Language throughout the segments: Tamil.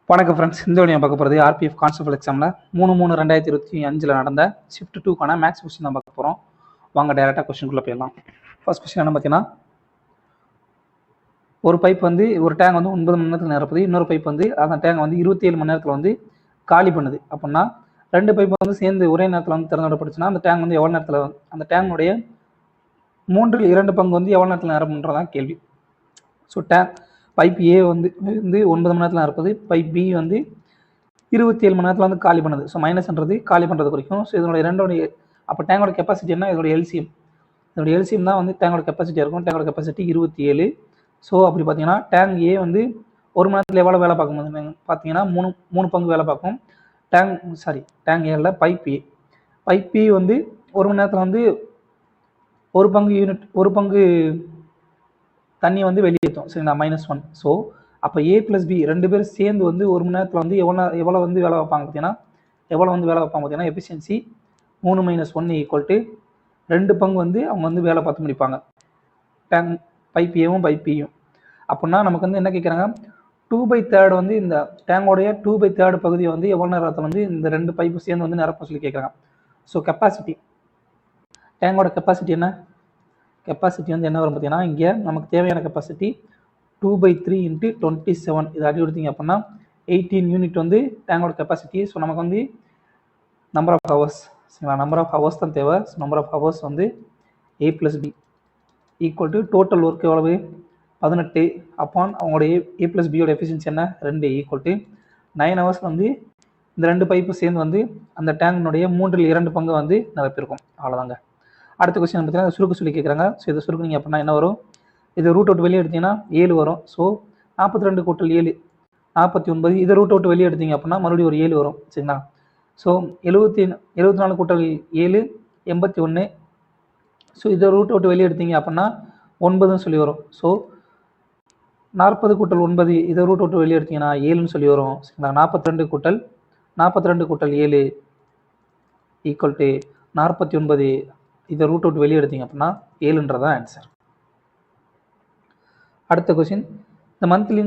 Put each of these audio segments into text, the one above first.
வணக்கம் ஃப்ரெண்ட்ஸ், இந்த வீடியோ பார்க்க போகிறது ஆர்பிஎஃப் கான்ஸ்டபிள் எக்ஸாமில் 3/3/2025 நடந்த ஷிஃப்ட் 2க்கான மேக்ஸ் கொஸ்டின் தான் பார்க்க போகிறோம். வாங்க டைரெக்டாக கொஸ்டினுக்குள்ளே போயிடலாம். ஃபர்ஸ்ட் கொஸ்டின் என்ன பார்த்தீங்கன்னா, ஒரு பைப் வந்து ஒரு டேங்க் வந்து 9 மணி நேரத்தில் நிரப்புது, இன்னொரு பைப் வந்து அந்த டேங்க் வந்து 27 மணி நேரத்தில் வந்து காலி பண்ணுது. அப்படின்னா ரெண்டு பைப் வந்து சேர்ந்து ஒரே நேரத்தில் வந்து திறந்துவிடப்படுச்சுன்னா அந்த டேங்க் வந்து எவ்வளோ நேரத்தில், அந்த டேங்குடைய 3/2 பங்கு வந்து எவ்வளோ நேரத்தில் நிரப்புன்றதான் கேள்வி. ஸோ பைப் ஏ வந்து 9 மணி நேரத்தில் நிரப்புது, பைப் பி வந்து 27 மணி நேரத்தில் வந்து காலி பண்ணுது. ஸோ மைனஸ்ன்றது காலி பண்ணுறது குறிக்கும். ஸோ இதனுடைய ரெண்டோடைய அப்போ டேங்கோட கெப்பாசிட்டி என்ன, இதோட எல்சிஎம். இதோட எல்சிஎம் தான் வந்து டேங்கோட கெப்பாசிட்டியாக இருக்கும். டேங்கோட கெப்பாசிட்டி 27. ஸோ அப்படி பார்த்தீங்கன்னா டேங்க் ஏ வந்து ஒரு மணி நேரத்தில் எவ்வளோ வேலை பார்க்கும்போது பார்த்தீங்கன்னா மூணு பங்கு வேலை பார்க்கும். டேங்க் ஏல பைப் ஏ. பைப் பி வந்து ஒரு மணி நேரத்தில் வந்து ஒரு பங்கு தண்ணியை வந்து வெளியேற்றும். சரிங்களா, -1. ஸோ அப்போ ஏ ப்ளஸ் பி ரெண்டு பேரும் சேர்ந்து வந்து ஒரு மணி நேரத்தில் வந்து எவ்வளோ வந்து வேலை வைப்பாங்க பார்த்தீங்கன்னா எஃபிஷியன்சி 3 - 1 = 2 பங்கு வந்து அவங்க வந்து வேலை பார்த்து முடிப்பாங்க, டேங்க் பைப் ஏவும் பைப் பியும். அப்படின்னா நமக்கு வந்து என்ன கேட்குறாங்க, 2/3 வந்து இந்த டேங்கோடைய 2/3 பகுதியை வந்து எவ்வளோ நேரத்தில் வந்து இந்த ரெண்டு பைப்பு சேர்ந்து வந்து நிரப்ப சொல்லி கேட்குறாங்க. ஸோ கெப்பாசிட்டி, டேங்கோட கெப்பாசிட்டி என்ன, கெப்பாசிட்டி வந்து என்ன வரும் பார்த்தீங்கன்னா, இங்கே நமக்கு தேவையான கெப்பாசிட்டி 2/3 × 27. இது அடி கொடுத்தீங்க அப்படின்னா 18 யூனிட் வந்து டேங்கோட கெப்பாசிட்டி. ஸோ நமக்கு வந்து நம்பர் ஆஃப் ஹவர்ஸ், சரிங்களா, நம்பர் ஆஃப் ஹவர்ஸ் தான் தேவை. நம்பர் ஆஃப் ஹவர்ஸ் வந்து A + B = டோட்டல் ஒர்க் எவ்வளவு 18 அப்பான் அவங்களுடைய A + B யோட எஃபிஷியன்சி என்ன 2 = 9 ஹவர்ஸ் வந்து இந்த ரெண்டு பைப்பு சேர்ந்து வந்து அந்த டேங்கினுடைய 3/2 பங்கு வந்து நிரப்பியிருக்கும். அவ்வளோதாங்க. அடுத்த கொஸ்டின் பார்த்தீங்கன்னா சுருக்கு சொல்லி கேட்குறாங்க. ஸோ இதை சுருக்குனிங்க அப்படின்னா என்ன வரும், இது ரூட் அவுட் வெளியே எடுத்தீங்கன்னா 7 வரும். ஸோ 42 = 7 49. இதை ரூட் அவுட் வெளியே எடுத்தீங்க அப்படின்னா மறுபடியும் ஒரு 7 வரும். சரிங்களா. ஸோ 74 - 7 81. ஸோ இதை ரூட் அவுட் வெளியே எடுத்தீங்க அப்படின்னா 9ன்னு சொல்லி வரும். ஸோ 40 - 9 இதை ரூட் அவுட் வெளியே எடுத்தீங்கன்னா 7ன்னு சொல்லி வரும். சரிங்களா. 42 - 7 = 49. இதை ரூட் அவுட் வெளியே எடுத்தீங்க அப்படின்னா 7ன்றதான் ஆன்சர். அடுத்த question, the monthly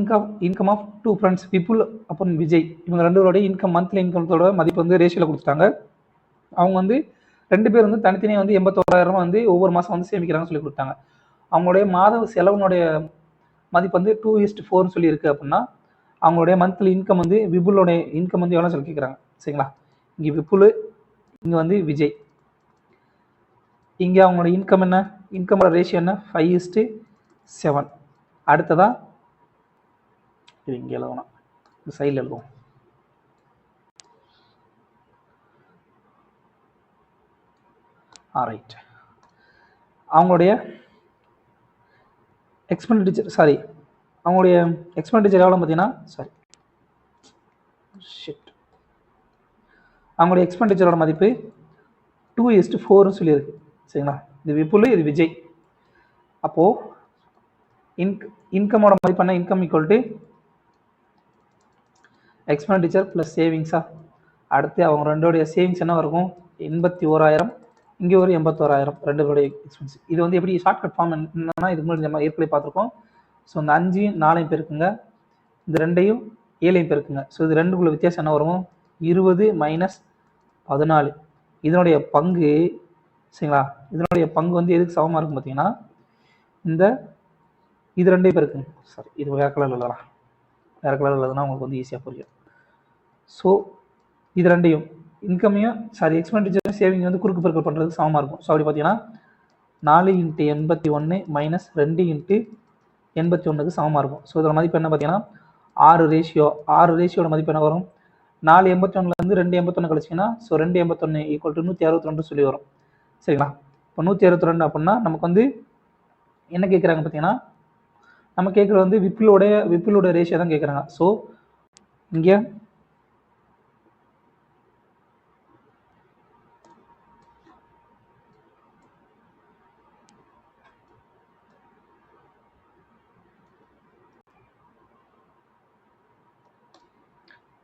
income of 2 friends Vipul அப்புறம் விஜய், இவங்க ரெண்டு பேருடைய இன்கம், மந்த்லி இன்கமோட மதிப்பு வந்து ரேஷியோவில் கொடுத்துட்டாங்க. அவங்க வந்து ரெண்டு பேர் வந்து தனித்தனியாக வந்து 81,000 வந்து ஒவ்வொரு மாதம் வந்து சேமிக்கிறாங்கன்னு சொல்லி கொடுத்தாங்க. அவங்களுடைய மாத செலவுனுடைய மதிப்பு வந்து 2:4 சொல்லி இருக்குது. அப்படின்னா அவங்களுடைய மந்த்லி இன்கம் வந்து விபுலோடைய இன்கம் வந்து எவ்வளோ சொல்லி கேட்குறாங்க. சரிங்களா, இங்கே விபுல், இங்கே வந்து விஜய். இங்கே அவங்களோட இன்கம் என்ன, இன்கமோட ரேஷியோ என்ன 5:7. அடுத்ததா இது இங்கே எழுதணும், இந்த சைடில் எழுதுவோம். ரைட். அவங்களுடைய எக்ஸ்பெண்டிச்சர் எவ்வளோ பார்த்தீங்கன்னா அவங்களுடைய எக்ஸ்பெண்டிச்சரோட மதிப்பு 2:4 சொல்லியிருக்கு. சரிங்களா, இது விபுல், இது விஜய். அப்போது இன்கமோட மதிப்பு என்ன, இன்கம் = எக்ஸ்பெண்டிச்சர் ப்ளஸ் சேவிங்ஸா. அடுத்து அவங்க ரெண்டோடைய சேவிங்ஸ் என்ன இருக்கும் 81,000, இங்கே ஒரு 81,000, ரெண்டு பேருடைய எக்ஸ்பென்ஸ். இது வந்து எப்படி ஷார்ட்கட் ஃபார்ம் என்னன்னா, இதுக்கு முன்னாடி நம்ம ஏற்கனவே பார்த்துருக்கோம். ஸோ இந்த 5 4 பெருக்குங்க, இந்த 2 7 பெருக்குங்க. ஸோ இது ரெண்டுக்குள்ள வித்தியாசம் என்ன வரும் 20 - 14. இதனுடைய பங்கு, சரிங்களா, இதனுடைய பங்கு வந்து எதுக்கு சமமாக இருக்கும் பார்த்தீங்கன்னா, இது 2 பேருக்குங்க. இது வேறு கலரில் எழுதலாம், வேறு கலரில் எழுதுனா உங்களுக்கு வந்து ஈஸியாக புரியும். ஸோ இது ரெண்டையும் இன்கமையும் எக்ஸ்பெண்டிச்சர் சேவிங் வந்து குறுக்கு பெருக்கல் பண்ணுறதுக்கு சமமாக இருக்கும். ஸோ அப்படி பார்த்தீங்கன்னா 4 × 81 - 2 × 81க்கு சமமாக இருக்கும். ஸோ இதோட மதிப்பு என்ன பார்த்தீங்கன்னா 6 ரேஷியோ. 6 ரேஷியோட மதிப்பு என்ன வரும், 4 81லேருந்து 2 81 கழிச்சிங்கன்னா, ஸோ 2 81 = 162 சொல்லி வரும். சரிங்களா. இப்போ 162 அப்படின்னா நமக்கு வந்து என்ன கேட்குறாங்க பார்த்தீங்கன்னா, நம்ம கேட்குறது வந்து விப்புலோட ரேஷியோ தான் கேட்குறாங்க. ஸோ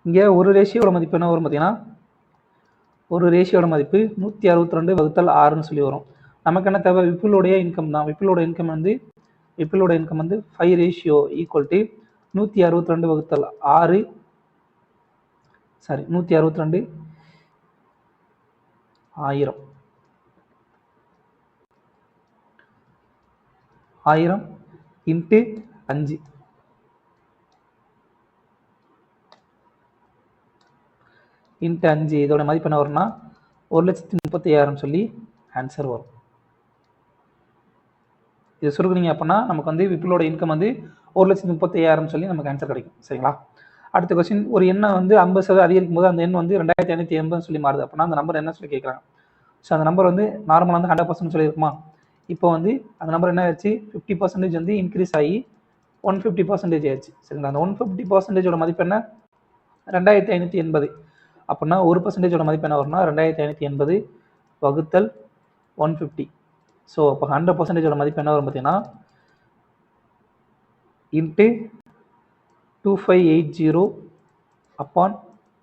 இங்கே ஒரு ரேஷியோட மதிப்பு என்ன வரும் பார்த்தீங்கன்னா, ஒரு ரேஷியோட மதிப்பு 162/6ன்னு சொல்லி வரும். நமக்கு என்ன தேவை, விப்புலோடைய இன்கம் தான். விப்புலோட இன்கம் வந்து 5 ரேஷியோ = 162/6 சாரி 162 1000 1000 இன்ட்டு 5 இன்ட்டு 5 இதோட மதிப்பு என்ன வரும்னா 1,35,000 சொல்லி ஆன்சர் வரும். இது சுருக்குனீங்க அப்படின்னா நமக்கு வந்து விப்புலோட இன்கம் வந்து 1,35,000 சொல்லி நமக்கு ஆன்சர் கிடைக்கும். சரிங்களா? அடுத்த கொஸ்டின், ஒரு எண்ணை வந்து 50% அதிகரிக்கும் போது அந்த எண் வந்து 2580 சொல்லி மாறுது அப்படின்னா அந்த நம்பர் என்ன சொல்லி கேட்குறாங்க. ஸோ அந்த நம்பர் வந்து நார்மலாக வந்து 100% சொல்லியிருக்குமா. இப்போ வந்து அந்த நம்பர் என்ன ஆயிடுச்சு, 50% வந்து இன்க்ரீஸ் ஆகி 150% ஆயிடுச்சு. சரிங்களா? அந்த 150%ஓட மதிப்பு என்ன, 2580. அப்படின்னா 1%ஓட மதிப்பு என்ன வரும்னா 2580 வகுத்தல் 150. ஸோ அப்போ 100%ஓட மதிப்பு என்ன வரும் பார்த்தீங்கன்னா இன்ட்டு 2580 அப்பான்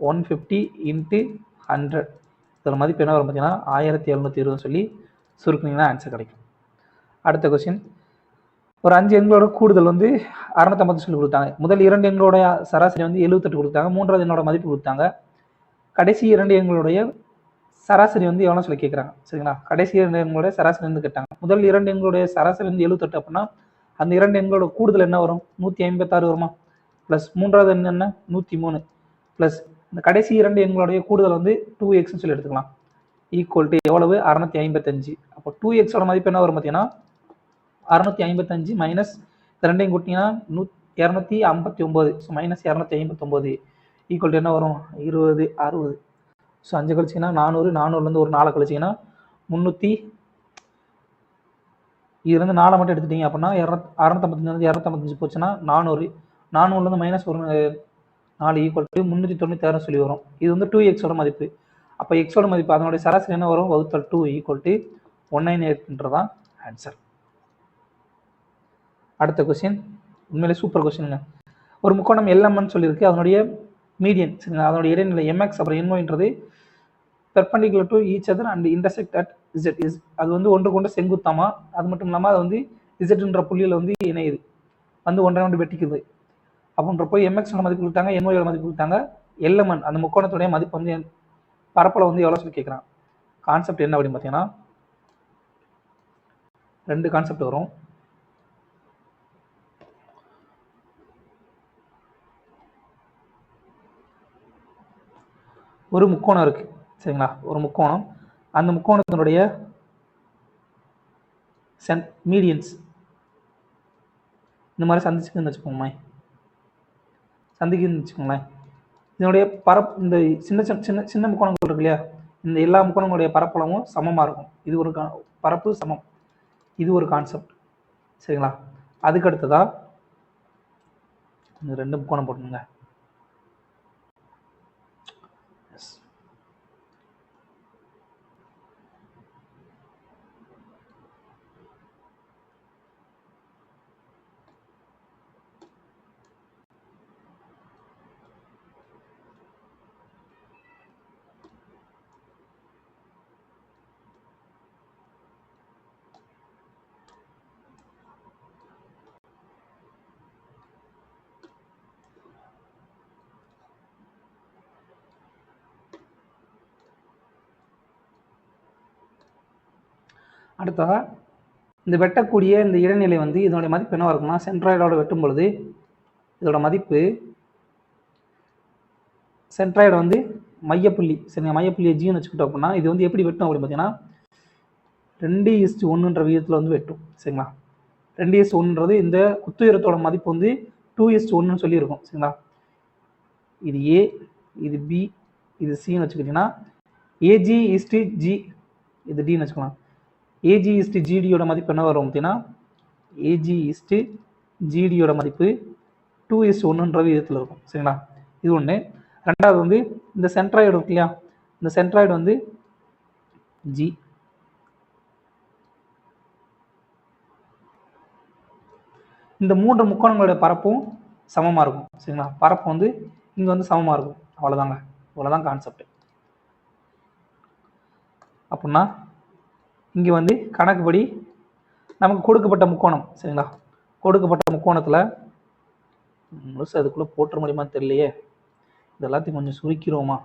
150 இன்ட்டு 100. இதோட மதிப்பு என்ன வரும் பார்த்தீங்கன்னா 1720 சொல்லி சுருக்குனீங்கன்னா ஆன்சர் கிடைக்கும். அடுத்த கொஸ்டின், ஒரு 5 எண்களோட கூடுதல் வந்து 650 சொல்லி கொடுத்தாங்க. முதல் 2 எண்களோட சராசரி வந்து 78 கொடுத்தாங்க. மூன்றாவது எண்ணோட மதிப்பு கொடுத்தாங்க. கடைசி 2 எண்களுடைய சராசரி வந்து எவ்வளோ சொல்லி கேட்குறாங்க. சரிங்களா? கடைசி 2 எண்களுடைய சராசரி வந்து கேட்டாங்க. முதல் 2 எண்களுடைய சராசரி வந்து 78 அப்படின்னா அந்த 2 எண்களோட கூடுதல் என்ன வரும், 156 வருமா. ப்ளஸ் மூன்றாவது எண் என்ன 103 ப்ளஸ் இந்த கடைசி 2 எண்களுடைய கூடுதல் வந்து 2x சொல்லி எடுத்துக்கலாம். ஈக்குவல் டு எவ்வளவு, 655. அப்போ 2xோட மதிப்பு என்ன வரும் பார்த்தீங்கன்னா 655 மைனஸ் ரெண்டையும் கூட்டிங்கன்னா 259. ஸோ மைனஸ் 259 ஈக்குவல் டு என்ன வரும் 20 60. ஸோ 5 கழிச்சிங்கன்னா 400, 400லேருந்து ஒரு 4 கழிச்சிங்கன்னா 300. இதுலேருந்து 4 மட்டும் எடுத்துட்டீங்க அப்படின்னா 655 255 போச்சுன்னா 400. 400லேருந்து மைனஸ் ஒரு 4 ஈக்குவல் டு 396 சொல்லி வரும். இது வந்து 2xோட மதிப்பு. அப்போ எக்ஸோட மதிப்பு அதனுடைய சராசரி என்ன வரும், வகுத்தல் 2 ஈக்குவல் டு 198தான் ஆன்சர். அடுத்த கொஸ்டின் உண்மையிலே சூப்பர் கொஸ்டினுங்க. ஒரு முக்கோணம் LMN சொல்லியிருக்கு, அதனுடைய மீடியன் சரிங்களா, அதனுடைய இடைநிலை MX அப்புறம் NYன்றது perpendicular to each other and intersect at Z is. அது வந்து ஒன்றுக்கு ஒன்று செங்குத்தாமா, அது மட்டும் இல்லாமல் அது வந்து Z புள்ளியில் வந்து இணையுது, வந்து ஒன்றை ஒன்று வெட்டிக்குது. அப்படின்றப்போ MX மதிப்பு கொடுத்தாங்க, NY மதிப்பு கொடுத்தாங்க. LMN அந்த முக்கோணத்துடைய மதிப்பு வந்து பரப்பளவு வந்து எவ்வளோ சொல்லி கேட்குறாங்க. கான்செப்ட் என்ன அப்படின்னு பார்த்தீங்கன்னா 2 கான்செப்ட் வரும். ஒரு முக்கோணம் இருக்கு சரிங்களா, ஒரு முக்கோணம், அந்த முக்கோணத்தினுடைய மீடியன்ஸ் இந்த மாதிரி சந்திச்சுக்குன்னு வச்சுக்கோங்களேன், வச்சுக்கோங்களேன். இதனுடைய இந்த சின்ன சின்ன சின்ன முக்கோணங்கள் இருக்கு இல்லையா, இந்த எல்லா முக்கோணங்களுடைய பரப்பளவும் சமமாக இருக்கும். இது ஒரு பரப்பு சமம், இது ஒரு கான்செப்ட் சரிங்களா. அதுக்கு அடுத்ததா இந்த 2 முக்கோணம் போட்டுங்க. அடுத்ததா இந்த வெட்டக்கூடிய இந்த இடைநிலை வந்து இதனுடைய மதிப்பு என்னவா இருக்குன்னா, சென்ட்ராய்டோட வெட்டும் பொழுது இதோட மதிப்பு சென்ட்ராய்டு வந்து மையப்புள்ளி சரிங்களா, மையப்புள்ளியை ஜின்னு வச்சுக்கிட்டோம் அப்படின்னா இது வந்து எப்படி வெட்டும் அப்படின்னு பார்த்தீங்கன்னா 2:1ன்ற விகிதத்தில் வந்து வெட்டும் சரிங்களா. 2:1ன்றது இந்த குத்துயரத்தோட மதிப்பு வந்து 2:1ன்னு சொல்லியிருக்கும் சரிங்களா. இது A, இது B, இது Cன்னு வச்சுக்கிட்டிங்கன்னா AG:G, இது Dன்னு வச்சுக்கலாம். AG:GDயோட மதிப்பு என்ன வரும் அப்படின்னா AG:GDயோட மதிப்பு 2:1ன்ற விகிதத்தில் இருக்கும் சரிங்களா. இது ஒன்று. ரெண்டாவது வந்து இந்த சென்ட்ராய்டு இருக்கு இல்லையா, இந்த சென்ட்ராய்டு வந்து G, இந்த 3 முக்கோணங்களுடைய பரப்பும் சமமாக இருக்கும் சரிங்களா. பரப்பு வந்து இங்கே வந்து சமமாக இருக்கும், அவ்வளோதாங்க, அவ்வளோதான் கான்செப்ட். அப்படின்னா இங்கே வந்து கணக்குப்படி நமக்கு கொடுக்கப்பட்ட முக்கோணம் சரிங்களா, கொடுக்கப்பட்ட முக்கோணத்தில் முழுசு அதுக்குள்ளே போட்டுற முடியுமான்னு தெரியலையே. இது எல்லாத்தையும் கொஞ்சம் சுருக்கிறோமா?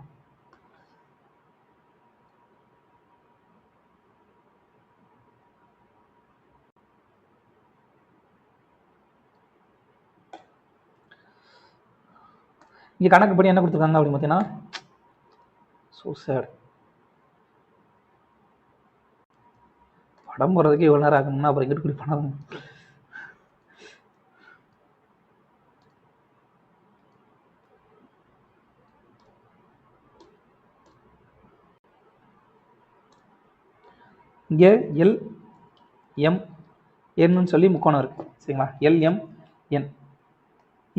இங்கே கணக்கு படி என்ன கொடுத்துருக்காங்க அப்படின்னு பார்த்தீங்கன்னா, ஸோ சேட் படம் போடுறதுக்கு எவ்வளோ நேரம் ஆகணும்னா அப்புறம் எங்கிட்டு இப்படி பண்ணணும். இங்கே LMN சொல்லி முக்கோணம் இருக்கு சரிங்களா? LMN.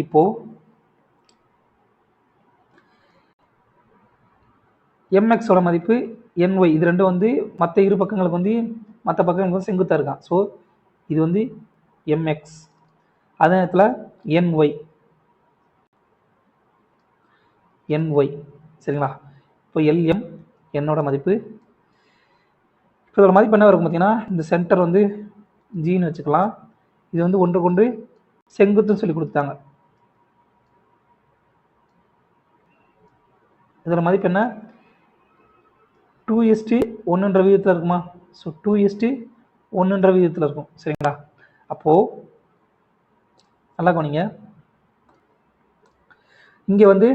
இப்போ MXோட மதிப்பு NY, இது ரெண்டும் வந்து மற்ற இரு பக்கங்களுக்கு வந்து மற்ற பக்கங்களுக்கு வந்து செங்குத்தாக இருக்கான். ஸோ இது வந்து MX. அதே நேரத்தில் NY சரிங்களா? இப்போ LM என்னோட மதிப்பு. இப்போ இதோட மதிப்பு என்ன இருக்கும் பார்த்தீங்கன்னா, இந்த சென்டர் வந்து ஜின்னு வச்சுக்கலாம். இது வந்து ஒன்று கொண்டு செங்குத்துன்னு சொல்லி கொடுத்தாங்க. இதோட மதிப்பு என்ன? 2:1 விகிதத்தில் இருக்குமா? ஸோ 2:1 விகிதத்தில் இருக்கும் சரிங்களா? அப்போது நல்லா கவனிங்க, இங்கே வந்து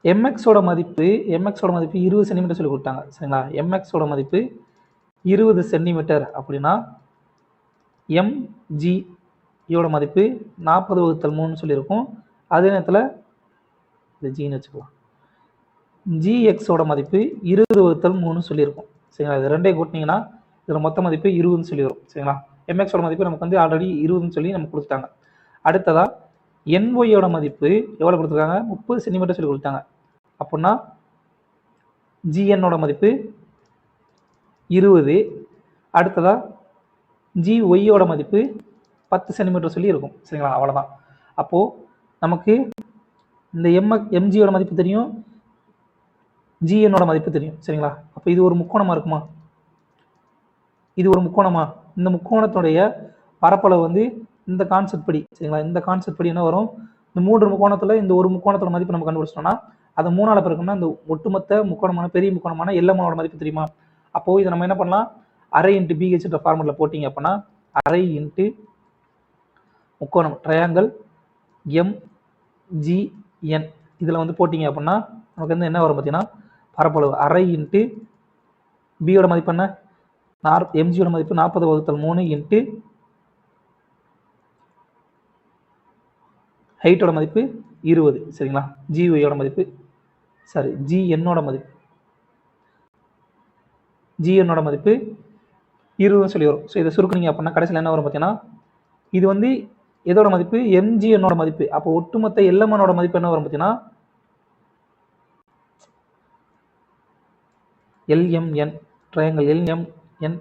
MXோட மதிப்பு 20 சென்டிமீட்டர் சொல்லி கொடுத்தாங்க சரிங்களா? MXோட மதிப்பு 20 சென்டிமீட்டர் அப்படின்னா MGயோட மதிப்பு 40/3 சொல்லியிருக்கும். அதே நேரத்தில் இது ஜின்னு வச்சுக்கலாம். GXோட மதிப்பு 20/3 சொல்லியிருக்கும் சரிங்களா? இது ரெண்டையும் கூட்டினீங்கன்னா இதில் மொத்த மதிப்பு 20ன்னு சொல்லி வரும் சரிங்களா? MXோட மதிப்பு நமக்கு வந்து ஆல்ரெடி 20ன்னு சொல்லி நமக்கு கொடுத்துட்டாங்க. அடுத்ததா NYயோட மதிப்பு எவ்வளோ கொடுத்துருக்காங்க? 30 சென்டிமீட்டர் சொல்லி கொடுத்தாங்க. அப்படின்னா GNோட மதிப்பு 20. அடுத்ததா GYயோட மதிப்பு 10 சென்டிமீட்டர் சொல்லி இருக்கும் சரிங்களா? அவ்வளோதான். அப்போது நமக்கு இந்த MGயோட மதிப்பு தெரியும், GNோட மதிப்பு தெரியும் சரிங்களா? அப்போ இது ஒரு முக்கோணமாக இருக்குமா? இது ஒரு முக்கோணமா? இந்த முக்கோணத்துடைய பரப்பளவு வந்து இந்த கான்செப்ட் படி சரிங்களா? இந்த கான்செப்ட் படி என்ன வரும்? இந்த 3 முக்கோணத்தில் இந்த ஒரு முக்கோணத்தோட மதிப்பு நம்ம கண்டுபிடிச்சிட்டோம்னா அதை 3ஆல் பெருக்கணும்னா இந்த ஒட்டுமொத்த முக்கோணமான பெரிய முக்கோணமான LMனோட மதிப்பு தெரியுமா? அப்போது இதை நம்ம என்ன பண்ணலாம்? அரை இன்ட்டு BHன்ற ஃபார்முலா போட்டிங்க அப்படின்னா அரை இன்ட்டு முக்கோணம் ட்ரையாங்கிள் MGN இதில் வந்து போட்டிங்க அப்படின்னா நமக்கு வந்து என்ன வரும் பார்த்தீங்கன்னா, பரப்பளவு அரை இன்ட்டு பியோட மதிப்பு என்ன? MGயோட மதிப்பு 40/3 இன்ட்டு ஹைட்டோட மதிப்பு 20 சரிங்களா? GYயோட மதிப்பு GNோட மதிப்பு 20 சொல்லி வரும். ஸோ இதை சுருக்குனீங்க அப்படின்னா கடைசியில் என்ன வரும் பார்த்தீங்கன்னா, இது வந்து எதோட மதிப்பு? MGNோட மதிப்பு. அப்போ ஒட்டுமொத்த LMனோட மதிப்பு என்ன வரும் பார்த்தீங்கன்னா, LMN triangle LMN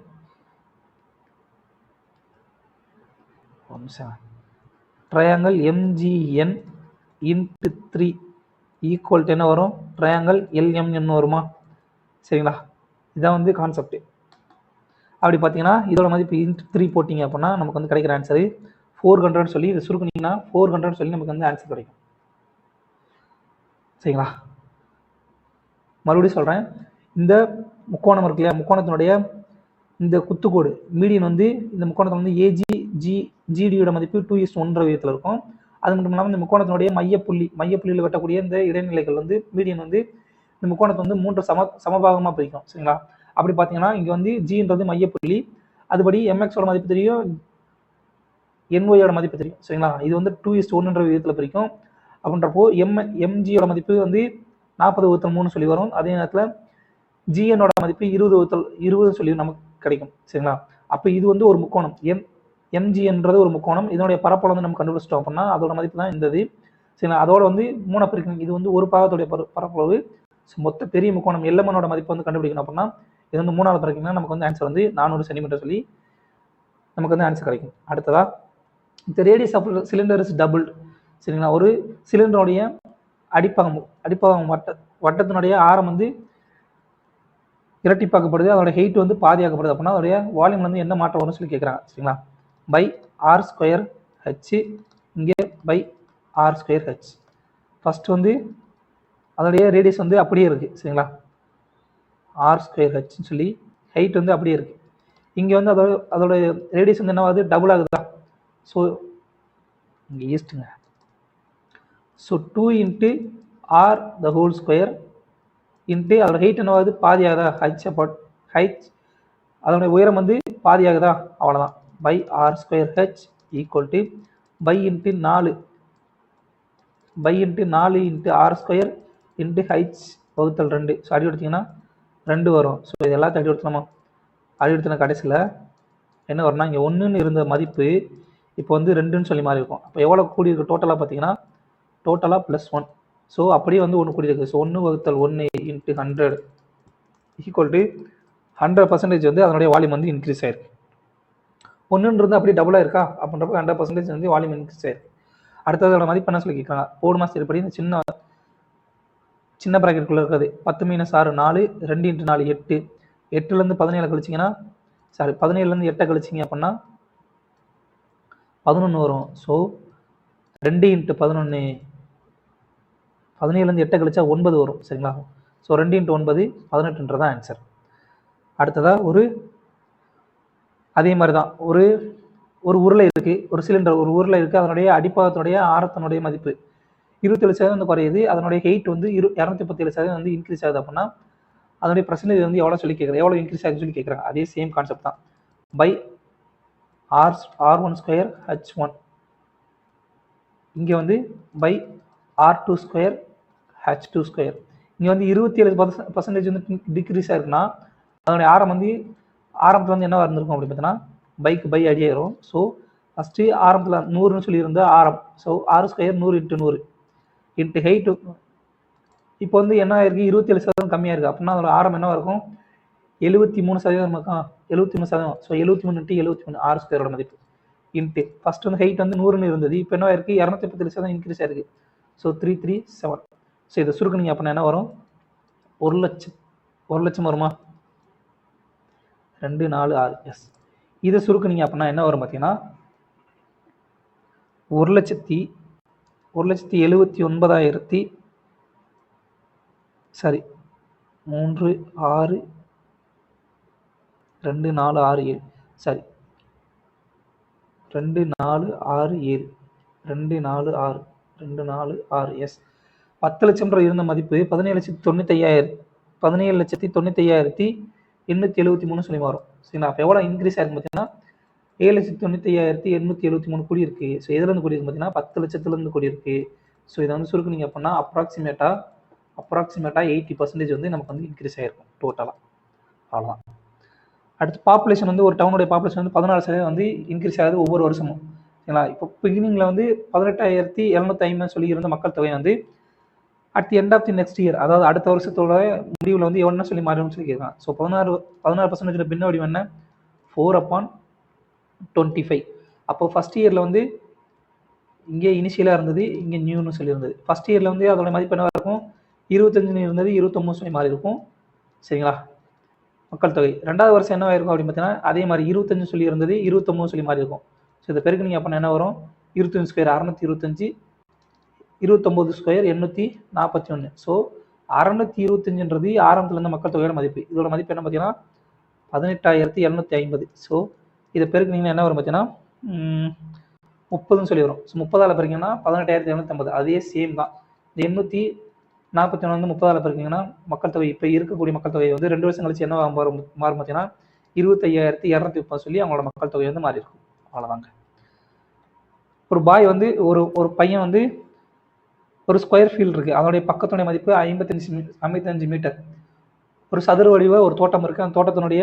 triangle MGN into 3 equal to என்ன வரும்? ட்ரையாங்கிள் LMN வருமா? சரிங்களா? இதான் வந்து கான்செப்ட். அப்படி பார்த்தீங்கன்னா இதோட மதிப்பு இன்ட்டு 3 போட்டிங்க அப்படின்னா நமக்கு வந்து கிடைக்கிற ஆன்சரு 400 சொல்லி, இதை சுருக்குனீங்கன்னா 400 சொல்லி நமக்கு வந்து ஆன்சர் கிடைக்கும் சரிங்களா? மறுபடியும் சொல்கிறேன், இந்த முக்கோணம் இருக்கு இல்லையா, முக்கோணத்தினுடைய இந்த குத்துக்கோடு மீடியன் வந்து இந்த முக்கோணத்தில் வந்து GDயோட மதிப்பு 2:1 விகிதத்தில் இருக்கும். அது மட்டும் இல்லாமல் இந்த முக்கோணத்தினுடைய மையப்புள்ளியில் வெட்டக்கூடிய இந்த இடைநிலைகள் வந்து மீடியன் வந்து இந்த முக்கோணத்தை வந்து 3 சமபாகமாக பிரிக்கும் சரிங்களா? அப்படி பார்த்தீங்கன்னா இங்கே வந்து ஜின்றது மையப்புள்ளி, அதுபடி MXோட மதிப்பு தெரியும், NYயோட மதிப்பு தெரியும் சரிங்களா? இது வந்து 2:1 விகிதத்தில் பிரிக்கும். அப்படின்றப்போ MGயோட மதிப்பு வந்து 40/3 சொல்லி வரும். அதே நேரத்தில் GNோட மதிப்பு 20 சொல்லி நமக்கு கிடைக்கும் சரிங்களா? அப்போ இது வந்து ஒரு முக்கோணம், MGன்றது ஒரு முக்கோணம். இதனுடைய பரப்பளவு வந்து நம்ம கண்டுபிடிச்சிட்டோம் அப்படின்னா அதோட மதிப்பு தான் இந்த இது சரிங்களா? அதோட வந்து 3 பிரிக்கணும். இது வந்து ஒரு பாகத்துடைய பரப்பளவு. மொத்த பெரிய முக்கோணம் LMனோட மதிப்பு வந்து கண்டுபிடிக்கணும் அப்படின்னா இது வந்து 3ஆல் பிரிக்கணும்னா நமக்கு வந்து ஆன்சர் வந்து 400 சென்டிமீட்டர் சொல்லி நமக்கு வந்து ஆன்சர் கிடைக்கும். அடுத்ததா இந்த radius of cylinder is doubled சரிங்களா? ஒரு சிலிண்டருடைய அடிப்பாகம் வட்டத்தினுடைய ஆரம் வந்து இரட்டிப்பாக்கப்படுது, அதோட ஹெயிட் வந்து பாதியாக்கப்படுது அப்படின்னா அதோடைய வால்யூம் வந்து என்ன மாற்றம் வரும்னு சொல்லி கேட்குறாங்க சரிங்களா? பை R²H இங்கே பை R²H. ஃபர்ஸ்ட் வந்து அதோடைய ரேடியஸ் வந்து அப்படியே இருக்குது சரிங்களா, r²h சொல்லி ஹைட் வந்து அப்படியே இருக்குது. இங்கே வந்து அதோட ரேடியஸ் வந்து என்ன ஆகுது, டபுள் ஆகுதா. ஸோ இங்கே ஈஸ்ட்டுங்க. ஸோ 2 × r² இன்ட்டு அதோட ஹைட் என்ன ஆகுது, பாதி ஆகுதா, ஹைட் அதோட உயரம் வந்து பாதி ஆகுதா, அவ்வளோதான். Pi r²h equal to pi into 4 × r² into H வகுத்தல் 2. ஸோ அடி எடுத்திங்கன்னா 2 வரும். ஸோ இது எல்லாத்தையும் அடி எடுத்துலாமா, அடி எடுத்துன கடைசியில் என்ன வரும்னா, இங்கே 1ன்னு இருந்த மதிப்பு இப்போ வந்து 2ன்னு சொல்லி மாறி இருக்கும். அப்போ எவ்வளோ கூடியிருக்கு டோட்டலாக பார்த்தீங்கன்னா, டோட்டலாக +1. ஸோ அப்படியே வந்து 1 கூடியிருக்கு. ஸோ 1 வகுத்தல் 1 × 100 ஈக்குவல் டு 100% வந்து அதனுடைய வால்யூம் வந்து இன்க்ரீஸ் ஆயிருக்கு. 1ன்றது அப்படியே டபுளாக இருக்கா அப்படின்றப்ப 100% வந்து வால்யூம் இன்க்ரீஸ் ஆயிருக்கு. அடுத்ததோட மதிப்பு என்ன சொல்லி கேட்குறாங்க, போர்டு மாஸ்டர் படி இந்த சின்ன ப்ராக்கெட்டுக்குள்ளே இருக்காது. 10 - 6 4, 2 × 4 8, 8லேருந்து 17 கழிச்சிங்கன்னா, சாரி 17லேருந்து 8 கழிச்சிங்க அப்படின்னா 11 வரும். ஸோ 2 × 11, 17லேருந்து 8 கழிச்சா 9 வரும் சரிங்களா. ஸோ 2 × 9 18ன்றது தான் ஆன்சர். அடுத்ததாக அதே மாதிரி தான் ஒரு உருளை இருக்குது, ஒரு சிலிண்டர் ஒரு உருளை இருக்குது. அதனுடைய அடிப்பாகத்தினுடைய ஆரத்தினுடைய மதிப்பு 27% வந்து குறையுது. அதனுடைய ஹெயிட் வந்து 237% வந்து இன்க்ரீஸ் ஆகுது அப்படின்னா அதனுடைய பர்சன்டேஜ் வந்து எவ்வளோ சொல்லி கேட்குறாங்க, எவ்வளோ இன்க்ரீஸ் ஆகுதுன்னு சொல்லி கேட்குறாங்க. அதே சேம் கான்செப்ட் தான். பை r² h1 இங்கே வந்து பை r² h2². இங்கே வந்து 27% வந்து டிக்ரீஸ் ஆயிருக்குன்னா அதனுடைய ஆரம் வந்து ஆரம்பத்தில் வந்து என்ன இருந்திருக்கும் அப்படின்னு பார்த்தீங்கன்னா பை அடியாயிரும். ஸோ ஃபஸ்ட்டு ஆரம்பத்தில் 100ன்னு சொல்லியிருந்த ஆரம், ஸோ r² 100 × 100 இன்ட்டு ஹைட் இப்போ வந்து என்ன ஆயிருக்கு, 27% கம்மியாக இருக்குது. அப்படின்னா அதோட ஆரம் என்ன இருக்கும், 73% இருக்கா, 73%. ஸோ 73 × 73 r² மதிப்பு இன்ட்டு ஃபஸ்ட் வந்து ஹைட் வந்து 100ன்னு இருந்தது. இப்போ என்ன ஆயிருக்கு, 237% இன்க்ரீஸ் ஆயிருக்கு. ஸோ 337. ஸோ இதை சுருக்குனீங்க அப்படின்னா என்ன வரும், 1 லட்சம் வருமா, 246. எஸ். இதை சுருக்குனீங்க அப்படின்னா என்ன வரும் பார்த்தீங்கன்னா 1,79,000 சாரி 3,6,2,4,6,7 சாரி 2,4,6,7 2,4,6 எஸ். 10 லட்சம் இருந்த மதிப்பு 17,95,873 சொல்லி மாறும் சரிங்களா. அப்போ எவ்வளோ இன்க்ரீஸ் ஆகிருக்கு பார்த்தீங்கன்னா 7,95,873 கூடி இருக்கு. ஸோ எதுலேருந்து கூடி இருக்கு பார்த்தீங்கன்னா 10 லட்சத்துலேருந்து கூடி இருக்கு. ஸோ இதை வந்து சுருக்குனீங்க அப்படின்னா அப்ராக்சிமேட்டாக 80% வந்து நமக்கு வந்து இன்க்ரீஸ் ஆகிருக்கும் டோட்டலாக. அவ்வளோதான். அடுத்து பாப்புலேஷன் வந்து ஒரு டவுனுடைய பாப்புலேஷன் வந்து 14% வந்து இன்க்ரீஸ் ஆகுது ஒவ்வொரு வருஷமும் சரிங்களா. இப்போ பிகினிங்கில் வந்து 18,750 சொல்லி இருந்த மக்கள் தொகை வந்து at the end of the next year, அதாவது அடுத்த வருஷத்தோட முடிவில் வந்து எவ்வளோ சொல்லி மாறும்னு சொல்லி கேட்குறாங்க. ஸோ 16% பின்ன வடிவம் என்ன, 4/25. அப்போ ஃபஸ்ட் இயரில் வந்து இங்கே இனிஷியலாக இருந்தது, இங்கே நியூன்னு சொல்லியிருந்தது. ஃபஸ்ட் இயரில் வந்து அதோட மதிப்பு என்னவாக இருக்கும், 25 இருந்தது 29 சொல்லி மாறி இருக்கும் சரிங்களா மக்கள் தொகை. ரெண்டாவது வருஷம் என்ன ஆயிருக்கும் அப்படின்னு பார்த்தீங்கன்னா அதே மாதிரி 25 சொல்லி இருந்தது 29 சொல்லி மாறி இருக்கும். ஸோ இதை பெருக்குனீங்க அப்படின்னா என்ன வரும், 25² 625, 29² 841. ஸோ 625ன்றது ஆரம்பத்தில் இருந்த மக்கள் தொகையோட மதிப்பு. இதோட மதிப்பு என்ன பார்த்தீங்கன்னா 18,750. ஸோ இதை பெருக்குனீங்கன்னா என்ன வரும் பார்த்தீங்கன்னா 30ன்னு சொல்லி வரும். ஸோ 30ஆல் பெருக்கிங்கன்னா 18,750. அதே சேம் தான். இந்த 841 வந்து 30ஆல் பெருக்கிங்கன்னா மக்கள் தொகை இப்போ இருக்கக்கூடிய மக்கள் தொகை வந்து 2 வருஷம் கழிச்சு என்ன மாறும் பார்த்தீங்கன்னா 25,230 சொல்லி அவங்களோட மக்கள் தொகை வந்து மாறி இருக்கும். அவ்வளோதாங்க. ஒரு பாய் வந்து ஒரு பையன் வந்து ஒரு ஸ்கொயர் ஃபீல்டு இருக்குது, அதனுடைய பக்கத்துடைய மதிப்பு 55 மீட்டர். ஒரு சதுர வடிவ ஒரு தோட்டம் இருக்குது, அந்த தோட்டத்தினுடைய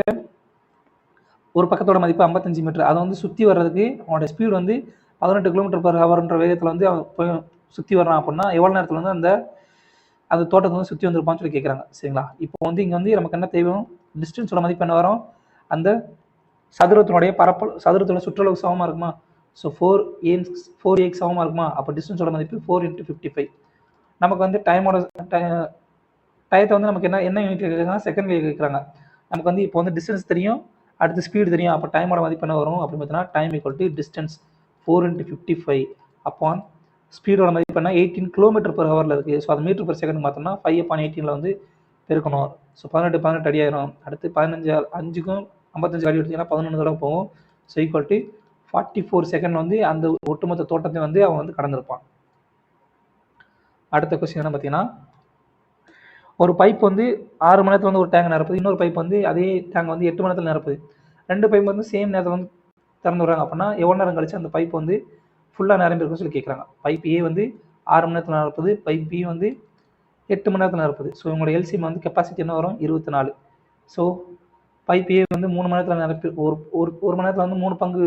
ஒரு பக்கத்தோட மதிப்பு 55 மீட்டர். அதை வந்து சுற்றி வர்றதுக்கு அவனோட ஸ்பீடு வந்து 18 km/h வேகத்தில் வந்து அவன் போய் சுற்றி வர்றான் அப்படின்னா எவ்வளோ நேரத்தில் வந்து அந்த தோட்டத்தை வந்து சுற்றி வந்திருப்பான்னு சொல்லி கேட்குறாங்க சரிங்களா. இப்போ வந்து இங்கே வந்து நமக்கு என்ன தேவை, டிஸ்டன்ஸோட மதிப்பு என்ன வரும், அந்த சதுரத்தினுடைய சதுரத்தோட சுற்றளவு சமமாக இருக்குமா, ஸோ 4x சமமாக இருக்குமா, அப்போ டிஸ்டன்ஸோட மதிப்பு 4 × 55. நமக்கு வந்து டயத்தை வந்து நமக்கு என்ன யூனிட் கேட்குறாங்கன்னா செகண்ட் கேட்குறாங்க. நமக்கு வந்து இப்போ வந்து டிஸ்டன்ஸ் தெரியும், அடுத்து ஸ்பீடு தெரியும். அப்போ டைமோட மதிப்பு என்ன வரும் அப்படின்னு பார்த்தீங்கன்னா டைம் ஈக்குவல் டு டிஸ்டன்ஸ் 4 × 55 அப்பான் ஸ்பீடோட மதிப்பு என்ன 18 km/h இருக்குது. ஸோ அது மீட்டர்/செகண்ட் பார்த்தோம்னா 5/18 வந்து பெருக்கணும். ஸோ 18 அடி ஆயிரும். அடுத்து 15 5க்கும் 55 அடி எடுத்தீங்கன்னா 11 தடவை போகும். ஸோ ஈக்குவல் டு 44 செகண்ட் வந்து அந்த ஒட்டுமொத்த தோட்டத்தை வந்து அவன் வந்து கடந்திருப்பான். அடுத்த கொஸ்டின் என்ன பார்த்தீங்கன்னா, ஒரு பைப் வந்து 6 மணி நேரத்தில் வந்து ஒரு டேங்க் நிரப்புது, இன்னொரு பைப் வந்து அதே டேங்க் வந்து 8 மணி நேரத்தில் நிரப்புது. 2 பைப் வந்து சேம் நேரத்தில் வந்து திறந்து விடுறாங்க. அப்படின்னா எவ்வளோ நேரம் கழிச்சு அந்த பைப் வந்து ஃபுல்லாக நிரம்பி இருக்குன்னு சொல்லி கேட்குறாங்க. பைப் ஏ வந்து 6 மணி நேரத்தில் நிரப்புது, பைப் பி வந்து 8 மணி நேரத்தில் நிரப்புது. ஸோ உங்களோட எல்சிஎம் வந்து கெப்பாசிட்டி என்ன வரும் 24. ஸோ பைப் ஏ வந்து 3 மணி நேரத்தில் நிரப்பி ஒரு மணி நேரத்தில் வந்து 3 பங்கு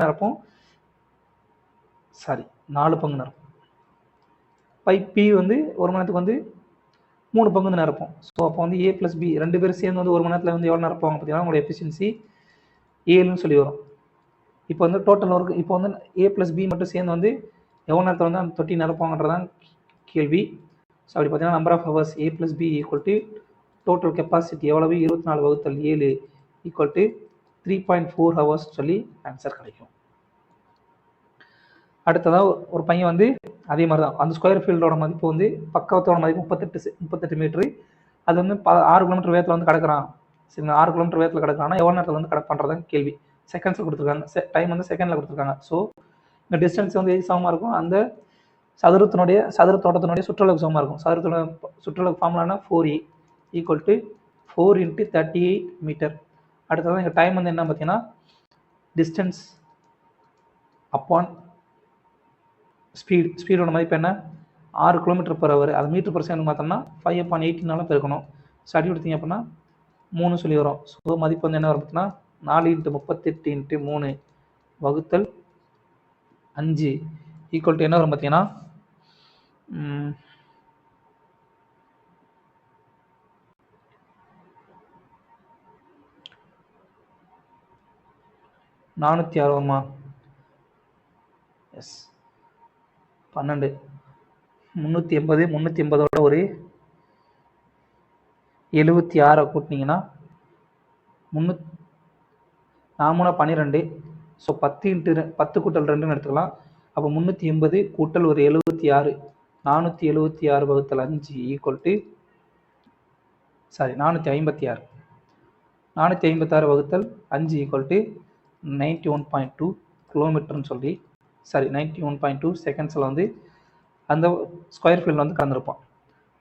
நிரப்பும், 4 பங்கு நிரப்பும். பைப் பி வந்து ஒரு மணி நேரத்துக்கு வந்து 3 பங்கு வந்து நிரப்பும். ஸோ அப்போ வந்து ஏ ப்ளஸ் பி 2 பேரும் சேர்ந்து வந்து ஒரு மணி நேரத்தில் வந்து எவ்வளோ நிரப்புவாங்க பார்த்தீங்கன்னா உங்களோட எஃபிஷியன்சி 7ன்னு சொல்லி வரும். இப்போ வந்து டோட்டல் ஒர்க் இப்போ வந்து ஏ ப்ளஸ் பி மட்டும் சேர்ந்து வந்து எவ்வளோ நேரத்தில் வந்து அந்த தொட்டி நிரப்புவாங்கன்றதான் கேள்வி. ஸோ அப்படி பார்த்தீங்கன்னா number of hours A plus B equal to total capacity எவ்வளவு 24/7 ஈக்குவல் டு 3.4 ஹவர்ஸ் சொல்லி ஆன்சர் கிடைக்கும். அடுத்ததாக ஒரு பையன் வந்து அதே மாதிரி தான் அந்த ஸ்கொயர் ஃபீல்டோட மதிப்பு வந்து பக்கத்தோட மதிப்பு 38 மீட்ரு. அது வந்து 6 கிலோமீட்டர் வேகத்தில் வந்து கிடக்குறான். சரிங்களா, 6 கிலோமீட்டர் வேகத்தில் கிடக்குறான்னா எவ்வளோ நேரத்தில் வந்து கடை பண்ணுறதான் கேள்வி. செகண்ட்ஸில் கொடுத்துருக்காங்க, டைம் வந்து செகண்டில் கொடுத்துருக்காங்க. ஸோ இந்த டிஸ்டன்ஸ் வந்து எது சமமாக இருக்கும், அந்த சதுர தோட்டத்தினுடைய சுற்றளவுக்கு சமமாக இருக்கும். சுற்றளவுக்கு ஃபார்முலானா 4E ஈக்குவல் டு 4 × 38 மீட்டர். அடுத்ததான் எங்கள் டைம் வந்து என்ன பார்த்தீங்கன்னா டிஸ்டன்ஸ் அப்பான் ஸ்பீடோட மதிப்பு என்ன 6 km/h. அது மீட்டர்/செகண்ட் பார்த்தோம்னா 5/18 பெருக்கணும். ஸோ அடி கொடுத்தீங்க அப்படின்னா 3 சொல்லி வரும். ஸோ மதிப்பு வந்து என்ன வரும் பார்த்தீங்கன்னா 4 × 38 × 3 வகுத்தல் 5 ஈக்குவல் டு என்ன வரும் பார்த்தீங்கன்னா 406 வருமா? எஸ் 12 380 ஒரு 76 கூட்டினீங்கன்னா 12. ஸோ 10 கூட்டல் 2ன்னு எடுத்துக்கலாம். அப்போ 380 கூட்டல் ஒரு 76 476/5 ஈக்குவல் டு 456/5 ஈக்குவல் டு 91.2 கிலோமீட்டர்னு சொல்லி 91.2 செகண்ட்ஸில் வந்து அந்த ஸ்கொயர் ஃபீல்டில் வந்து கடந்திருப்போம்.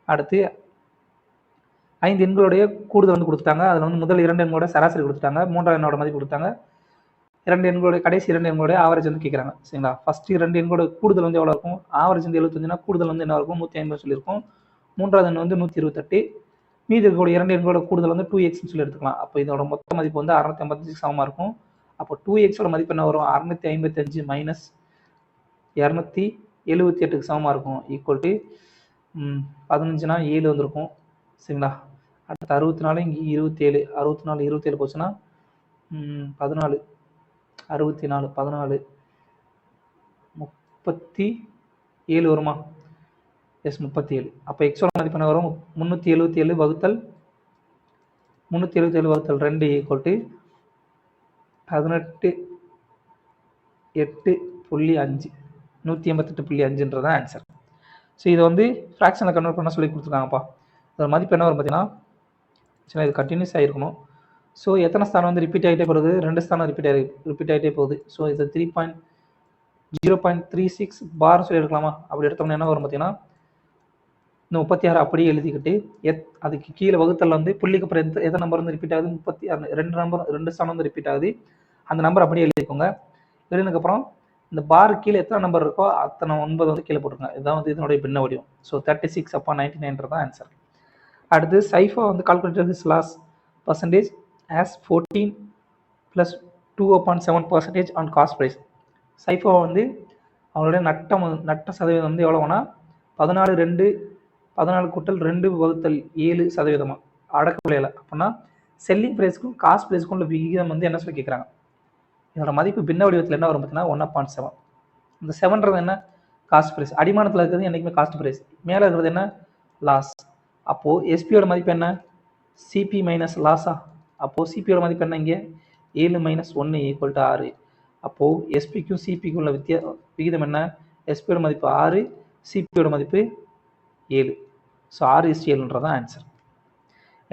அடுத்து 5 எண்களுடைய கூடுதல் வந்து கொடுத்துட்டாங்க. அதில் வந்து முதல் 2 எண்களோட சராசரி கொடுத்துட்டாங்க, 3வது எண்ணோட மதிப்பு கொடுத்தாங்க, 2 எண்களுடைய கடைசி 2 எண்களுடைய ஆவரேஜ் வந்து கேட்குறாங்க. சரிங்களா, ஃபஸ்ட்டு 2 எண்களோட கூடுதல் வந்து எவ்வளோ இருக்கும், ஆவரேஜ் வந்து 75னா கூடுதல் வந்து என்ன இருக்கும் 150 சொல்லியிருக்கும். 3வது எண் வந்து 128. மீதி இருக்கக்கூடிய 2 எண்களோட கூடுதல் வந்து 2xன்னு சொல்லி எடுத்துக்கலாம். அப்போ இதோட மொத்த மதிப்பு வந்து 655 சமமாக இருக்கும். அப்போ 2xோட மதிப்பு என்ன வரும் 655 மைனஸ் 278க்கு சமமாக இருக்கும். ஈக்குவல் டு 15னா 7 வந்திருக்கும். சரிங்களா, அடுத்து 64 இங்கே 27 27 போச்சுன்னா 14 64 14 37 வருமா? எஸ் 37. அப்போ எக்ஸோட மதிப்பு என்ன வரும் 377 வகுத்தல் 2 ஈக்குவல் டு 188.5 188.5ன்றதான் ஆன்சர். ஸோ இதை வந்து ஃப்ராக்ஷனில் கன்வெர்ட் பண்ண சொல்லி கொடுத்துருக்காங்கப்பா. இதோட மதிப்பு என்ன வரும் பார்த்தீங்கன்னா, சரி இது கண்டினியூஸ் ஆகிருக்கணும். ஸோ எத்தனை ஸ்தானம் வந்து ரிப்பீட் ஆகிட்டே போகுது 2 ஸ்தானம் ரிப்பீட் ஆகிட்டே போகுது. ஸோ இது 0.36 பார் சொல்லி எடுக்கலாமா? அப்படி எடுத்தோம்னா என்ன வரும் பார்த்தீங்கன்னா இந்த 36 அப்படியே எழுதிக்கிட்டு அதுக்கு கீழே வகுத்தல் வந்து புள்ளிக்கு அப்புறம் எத்தனை நம்பர் வந்து ரிப்பீட் ஆகுது 36 2 ஸ்தானம் வந்து ரிப்பீட் ஆகுது. அந்த நம்பர் அப்படியே எழுதிக்கோங்க. எழுதினதுக்கப்புறம் இந்த பார் கீழே எத்தனை நம்பர் இருக்கோ அத்தனை 9 வந்து கீழே போட்டுருங்க. இதான் வந்து இதனுடைய பின்ன வடிவம். So 36/99 answer. அடுத்து சைஃபா வந்து calculator this loss percentage as 14 + 2/7% on cost price. Saifa வந்து அவங்களுடைய நட்ட சதவீதம் வந்து எவ்வளோனா 14 கூட்டல் 2/7% அடக்க விலையில். அப்படின்னா செல்லிங் ப்ரைஸ்க்கும் காஸ்ட் ப்ரைஸ்க்கும் உள்ள விகிதம் வந்து என்ன சொல்லி கேட்குறாங்க. இதோட மதிப்பு பின்ன வடிவத்தில் என்ன வரும் பார்த்தீங்கன்னா 1/7. இந்த 7ன்றது என்ன காஸ்ட் ப்ரைஸ். அடிமானத்தில் இருக்கிறது என்றைக்குமே காஸ்ட் ப்ரைஸ், மேலே இருக்கிறது என்ன லாஸ். அப்போது எஸ்பியோட மதிப்பு என்ன சிபி மைனஸ் லாஸா. அப்போது சிபியோட மதிப்பு என்ன இங்கே 7 - 1 = 6. அப்போது எஸ்பிக்கும் சிபிக்கும் உள்ள விகிதம் என்ன எஸ்பியோட மதிப்பு 6, சிபியோட மதிப்பு 7. ஸோ 6:7ன்றதான் ஆன்சர்.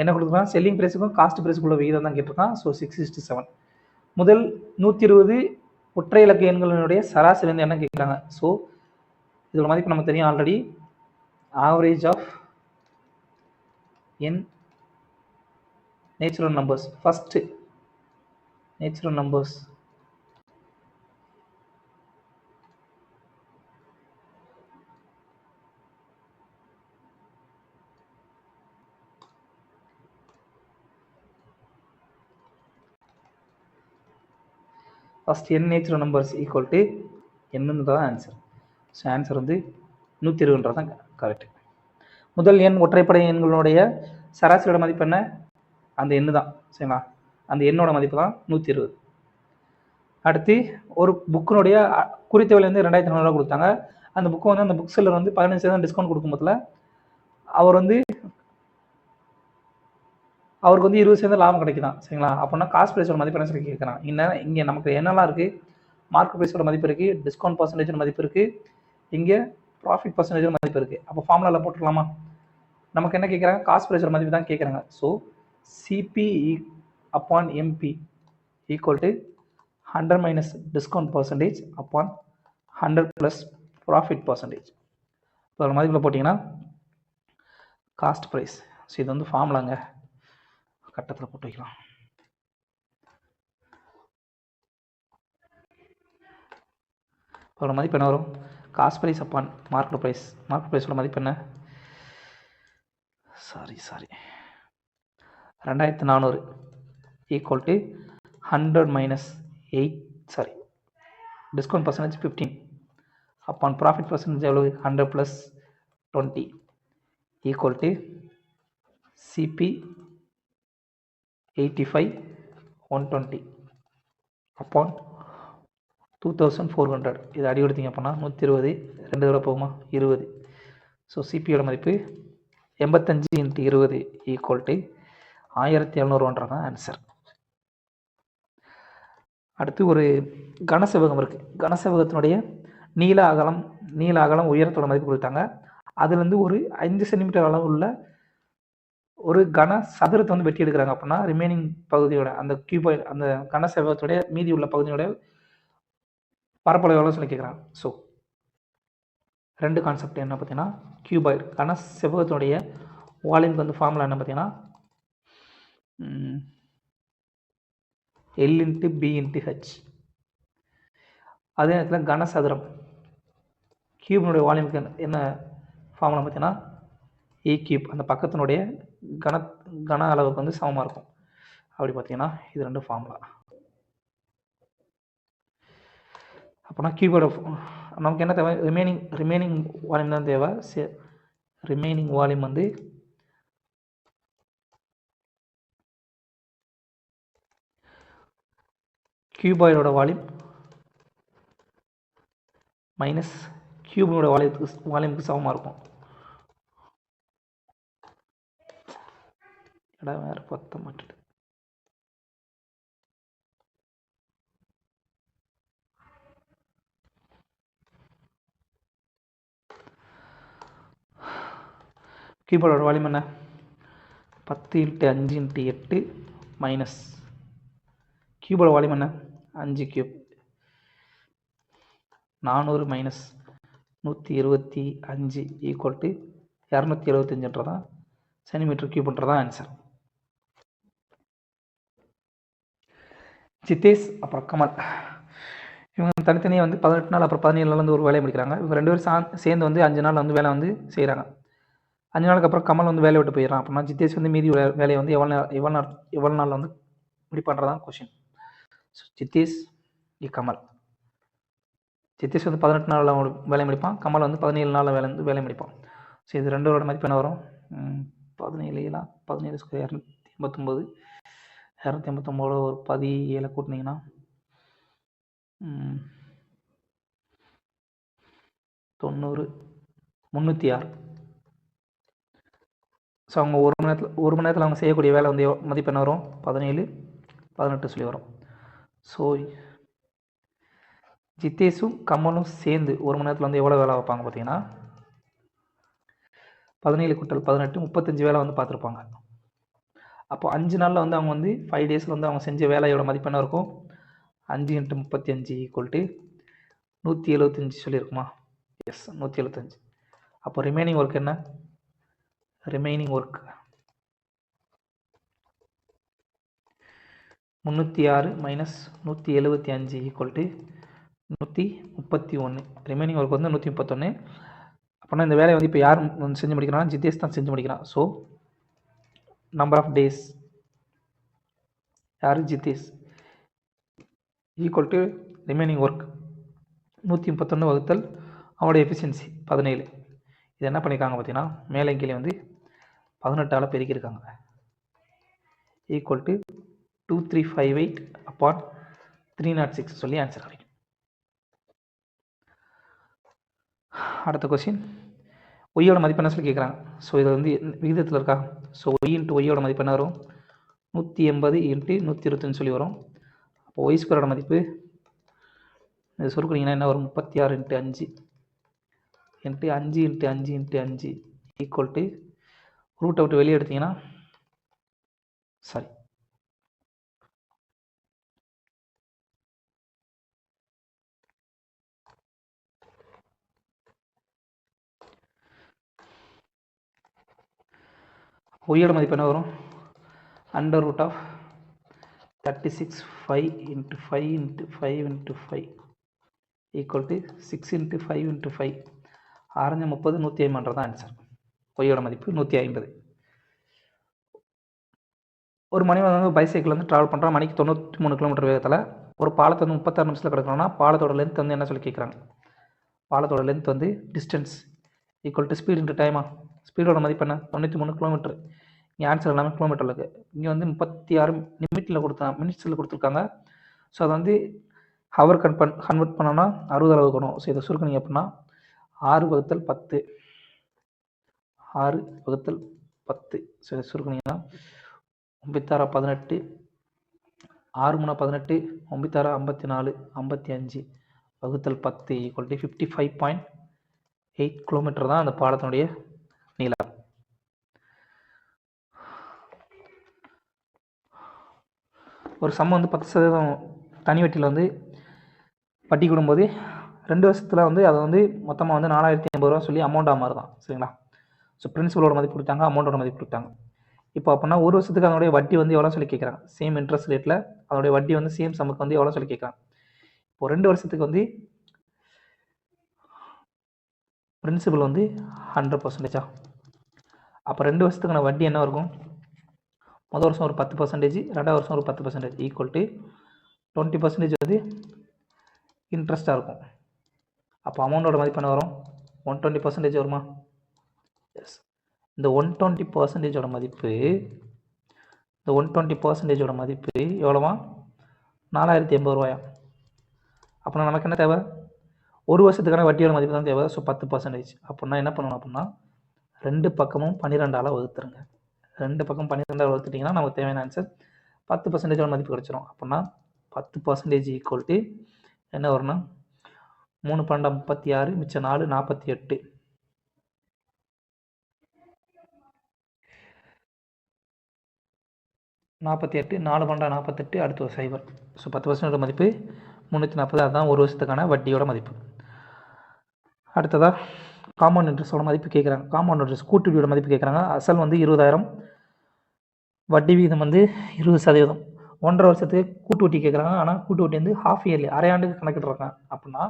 என்ன கொடுக்குறான், செல்லிங் ப்ரைஸுக்கும் காஸ்ட் ப்ரைஸுக்குள்ள விகிதம் தான் கேட்டிருக்கான். ஸோ 6:7. முதல் 120 ஒற்றை இலக்க எண்களினுடைய சராசரி வந்து என்ன கேட்குறாங்க. ஸோ இதோட மதிப்பு நமக்கு தெரியும் already. Average of n natural numbers. First natural numbers first n natural numbers equal to என்னதான் ஆன்சர். ஸோ ஆன்சர் வந்து 120 தான் கரெக்ட். முதல் எண் ஒற்றைப்படை எண்களுடைய சராசரியோட மதிப்பு என்ன, அந்த எண்ணு தான் சரிங்களா. அந்த எண்ணோட மதிப்பு தான் 120. அடுத்து ஒரு புக்கினுடைய குறித்த விலை வந்து 2400 கொடுத்தாங்க. அந்த புக்கு வந்து அந்த புக் செல்லர் வந்து 15% டிஸ்கவுண்ட் கொடுக்கும்போதுல அவருக்கு வந்து 20% லாபம் கிடைக்குதான் சரிங்களா. அப்படின்னா காஸ்ட் ப்ரைஸோட மதிப்பு என்ன சொல்லி கேட்குறான். இங்கே நமக்கு என்னெல்லாம் இருக்குது, மார்க்கெட் ப்ரைஸோட மதிப்பு இருக்குது, டிஸ்கவுண்ட் பர்சன்டேஜோட மதிப்பு இருக்குது, இங்கே ப்ராஃபிட் பர்சன்டேஜோட மதிப்பு இருக்குது. அப்போ ஃபார்முலாவில் போட்டுக்கலாமா. நமக்கு என்ன கேட்குறாங்க, காஸ்ட் ப்ரைஸோட மதிப்பு தான் கேட்குறாங்க. So CP upon MP equal to 100 minus discount percentage upon 100 plus profit percentage. இப்போ மதிப்பில் போட்டிங்கன்னா காஸ்ட் ப்ரைஸ். ஸோ இது வந்து ஃபார்முலாங்க, கட்டத்தில் போட்டு வைக்கலாம். இப்போ மதிப்பு என்ன வரும், காஸ்ட் ப்ரைஸ் அப்பான் மார்க்கெட் ப்ரைஸ். மார்க்கெட் ப்ரைஸோட மதிப்பு என்ன, sorry 2400 equal to 100 minus 8 sorry discount percentage 15 அப்பான் ப்ராஃபிட் பர்சன்டேஜ் எவ்வளவு 100 ப்ளஸ் 20 ஈக்குவல் டு சிபி 85 120 அப்பான் 2400. இது அடி கொடுத்தீங்க அப்படின்னா 120, 2 தடவை போகுமா 20. ஸோ சிபியோட மதிப்பு 85 × 20 ஈக்குவல் டு 1700 ஆன்சர். அடுத்து ஒரு கனசெவகம் இருக்குது. கனசெவகத்தினுடைய நீள அகலம் உயரத்தோட மதிப்பு கொடுத்தாங்க. அதுலேருந்து ஒரு 5 சென்டிமீட்டர் அளவு உள்ள ஒரு கன சதுரத்தை வந்து வெட்டி எடுக்கிறாங்க. அப்படின்னா ரிமைனிங் பகுதியோட அந்த கியூபாய்டு அந்த கனசெவகத்துடைய மீதி உள்ள பகுதியோட பரப்பளவு எவ்வளோ சொல்லி கேட்குறாங்க. ஸோ ரெண்டு கான்செப்ட் என்ன பார்த்தீங்கன்னா, கியூபாய்டு கன செவ்வகத்தினுடைய வால்யூமுக்கு வந்து ஃபார்முலா என்ன பார்த்தீங்கன்னா L × B × H. அதே நேரத்தில் கனசதுரம் கியூபினுடைய வால்யூமுக்கு என்ன ஃபார்முலா பார்த்தீங்கன்னா A கியூப். அந்த பக்கத்தினுடைய கன அளவுக்கு வந்து சமமாக இருக்கும். அப்படி பார்த்தீங்கன்னா இது ரெண்டு ஃபார்முலா. அப்போனா கியூபோட நமக்கு என்ன தேவை, ரிமைனிங் வால்யூம் தான் தேவை. ரிமைனிங் வால்யூம் வந்து கியூபாய்டோட வால்யூம் மைனஸ் கியூபினோட வால்யூமுக்கு சமமாக இருக்கும். இடம் வேறு பத்த மாட்டுது. கியூபாய்டோட வால்யூம் என்ன 10 × 5 × 8 மைனஸ் கியூபோட வால்யூம் என்ன 5 cube 400 minus 125 equal to 275 centimetre கியூப்ன்றதான் ஆன்சர். ஜிதேஷ் அப்புறம் கமல் இவங்க தனித்தனியாக வந்து 18 நாள் அப்புறம் 17 நாள் வந்து ஒரு வேலையை முடிக்கிறாங்க. இவங்க 2 பேரும் சேர்ந்து வந்து 5 நாள் வந்து வேலை வந்து செய்கிறாங்க. 5 நாளுக்கு அப்புறம் கமல் வந்து வேலையை விட்டு போயிடறான். அப்படின்னா ஜிதேஷ் வந்து மீதி வேலையை வந்து எவ்வளோ நாள் வந்து முடிப்பான்றதான் கொஷின். ஸோ ஜிதேஷ் கமல். ஜிதேஷ் வந்து 18 நாளில் வேலை முடிப்பான், கமல் வந்து 17 நாளில் வேலை முடிப்பான். ஸோ இது ரெண்டோட மதிப்பு என்ன வரும், 17 17 ஸ்கொயர் 289, 289 ஒரு 17 கூட்டினீங்கன்னா 90 306. ஸோ அவங்க ஒரு மணி நேரத்தில் அவங்க செய்யக்கூடிய வேலை வந்து மதிப்பு என்ன வரும் 17 18 சொல்லி வரும். ஸோ ஜித்தேஷும் கமலும் சேர்ந்து ஒரு மணி நேரத்தில் வந்து எவ்வளோ வேலை வைப்பாங்க பார்த்தீங்கன்னா 17 கூட்டல் 18 35 வேலை வந்து பார்த்துருப்பாங்க. அப்போ 5 நாளில் வந்து அவங்க வந்து 5 டேஸில் வந்து அவங்க செஞ்ச வேலையோட மதிப்பு என்ன இருக்கும்? 5 × 35 = 175 சொல்லியிருக்குமா? எஸ், 175. அப்போ ரிமைனிங் ஒர்க் என்ன? Remaining work 306 - 175 = 131. ரிமைனிங் ஒர்க் வந்து 131. அப்படின்னா இந்த வேலையை வந்து இப்போ யார் செஞ்சு முடிக்கிறான்னா ஜித்தேஷ் தான் செஞ்சு முடிக்கிறான். ஸோ நம்பர் ஆஃப் டேஸ் யார்? Jitesh equal to remaining work 131 வகுத்தல் அவனோட எஃபிஷியன்சி 17. இது என்ன பண்ணியிருக்காங்க பார்த்தீங்கன்னா மேலே கீழே வந்து 18ஆல் பெருக்கியிருக்காங்க. ஈக்குவல் டு 2358/306 சொல்லி ஆன்சர் கிடைக்கும். அடுத்த கொஸ்டின், ஒய்யோட மதிப்பு என்ன சொல்லி கேட்குறாங்க. ஸோ இது வந்து விகிதத்தில் இருக்கா? ஸோ ஒய் இன்ட்டு ஒய்யோட மதிப்பு என்ன வரும்? 180 × 125 சொல்லி வரும். அப்போ ஒய் ஸ்கொயரோட மதிப்பு இது சுருக்குனீங்கன்னா என்ன வரும்? 36 × 5 × 5 × 5 × 5 ஈக்குவல் டு ரூட்டை விட்டு வெளியே எடுத்தீங்கன்னா சாரி ஒய்யோட மதிப்பு என்ன வரும்? √36 5 × 5 × 5 × 5 ஈக்குவல் டு 6 × 5 × 5 6 30 150 தான் ஆன்சர். ஒய்யோட மதிப்பு 150. ஒரு மனிதன் வந்து பைசைக்கிள் வந்து ட்ராவல் பண்ணுறான், மணிக்கு 93 கிலோமீட்டர் வேகத்தில். ஒரு பாலத்தை வந்து 36 நிமிஷத்தில் கிடக்கணும்னா பாலத்தோட லென்த் வந்து என்ன சொல்லி கேட்குறாங்க? பாலத்தோட லென்த் வந்து distance equal to speed into டைமா. ஸ்பீடோட மதிப்பு என்ன? 93 கிலோமீட்டர். இங்கே ஆன்சர் எல்லாமே கிலோமீட்டரில் இருக்குது. இங்கே வந்து 36 மினிட்ஸில் கொடுத்துருக்காங்க. ஸோ அதை வந்து ஹவர் கன்வெர்ட் பண்ணோன்னா 60 அளவுக்கணும். ஸோ இதை சுருக்கணிங்க அப்படின்னா 6/10 6/10. ஸோ இதை சுருக்கணிங்கன்னா 96 18 6 3 18 96 54 55 /10 ஈக்குவல் டு 55.8 கிலோமீட்டர் தான் அந்த பாலத்தினுடைய நீளம். ஒரு சம் வந்து 10% தனி வட்டியில் வந்து வட்டி கொடுக்கும்போது 2 வருஷத்தில் வந்து அதை வந்து மொத்தமாக வந்து 4050 ரூபா சொல்லி அமௌண்ட்டாக மாறுதான். சரிங்களா? ஸோ பிரின்சிபலோட மதிப்பு கொடுத்தாங்க, அமௌண்ட்டோட மதிப்பு கொடுத்தாங்க. இப்போ அப்படின்னா ஒரு வருஷத்துக்கு அதனுடைய வட்டி வந்து எவ்வளோ சொல்லி கேட்குறாங்க? சேம் இன்ட்ரெஸ்ட் ரேட்டில் அதனுடைய வட்டி வந்து சேம் சம்முக்கு வந்து எவ்வளோ சொல்லி கேட்குறாங்க? இப்போ 2 வருஷத்துக்கு வந்து பிரின்சிபல் வந்து 100%. அப்போ 2 வருஷத்துக்கான வட்டி என்ன இருக்கும்? முதல் வருஷம் ஒரு 10%, ரெண்டாவது வருஷம் ஒரு 10% ஈக்குவல் டு 20% வந்து இன்ட்ரெஸ்ட்டாக இருக்கும். அப்போ அமௌண்ட்டோட மதிப்பு என்ன வரும்? 120% வருமா? எஸ். இந்த 120% மதிப்பு எவ்வளோவா? 4080 ரூபாயா? அப்படின்னா நமக்கு என்ன தேவை? ஒரு வருஷத்துக்கான வட்டியோட மதிப்பு தான் தேவை. ஸோ 10%. அப்படின்னா என்ன பண்ணணும் அப்படின்னா 2 பக்கமும் 12ஆல் வகுத்துருங்க. 2 பக்கம் 12ஆல் வகுத்துட்டிங்கன்னா நமக்கு தேவையான ஆன்சர் 10%ஓட மதிப்பு கிடச்சிரும். அப்படின்னா 10% ஈக்குவல் டு என்ன வரும்னா 3 12 36 மிச்சம் 4 48 48 4 12 48 அடுத்து ஒரு 0. ஸோ 10% மதிப்பு 340. அதுதான் ஒரு வருஷத்துக்கான வட்டியோட மதிப்பு. அடுத்ததாக காம்பவுண்ட் இன்ட்ரெஸ்ட்டோட மதிப்பு கேட்குறாங்க. காம்பவுண்ட் இன்ட்ரெஸ்ட் கூட்டு வட்டியோட மதிப்பு கேட்குறாங்க. அசல் வந்து 20,000, வட்டி விகிதம் வந்து 20%. 1.5 வருஷத்துக்கு கூட்டு வட்டி கேட்குறாங்க. ஆனால் கூட்டு வட்டி வந்து ஹாஃப் இயர்லி அரையாண்டுக்கு கணக்கிட்டுருக்காங்க. அப்படின்னா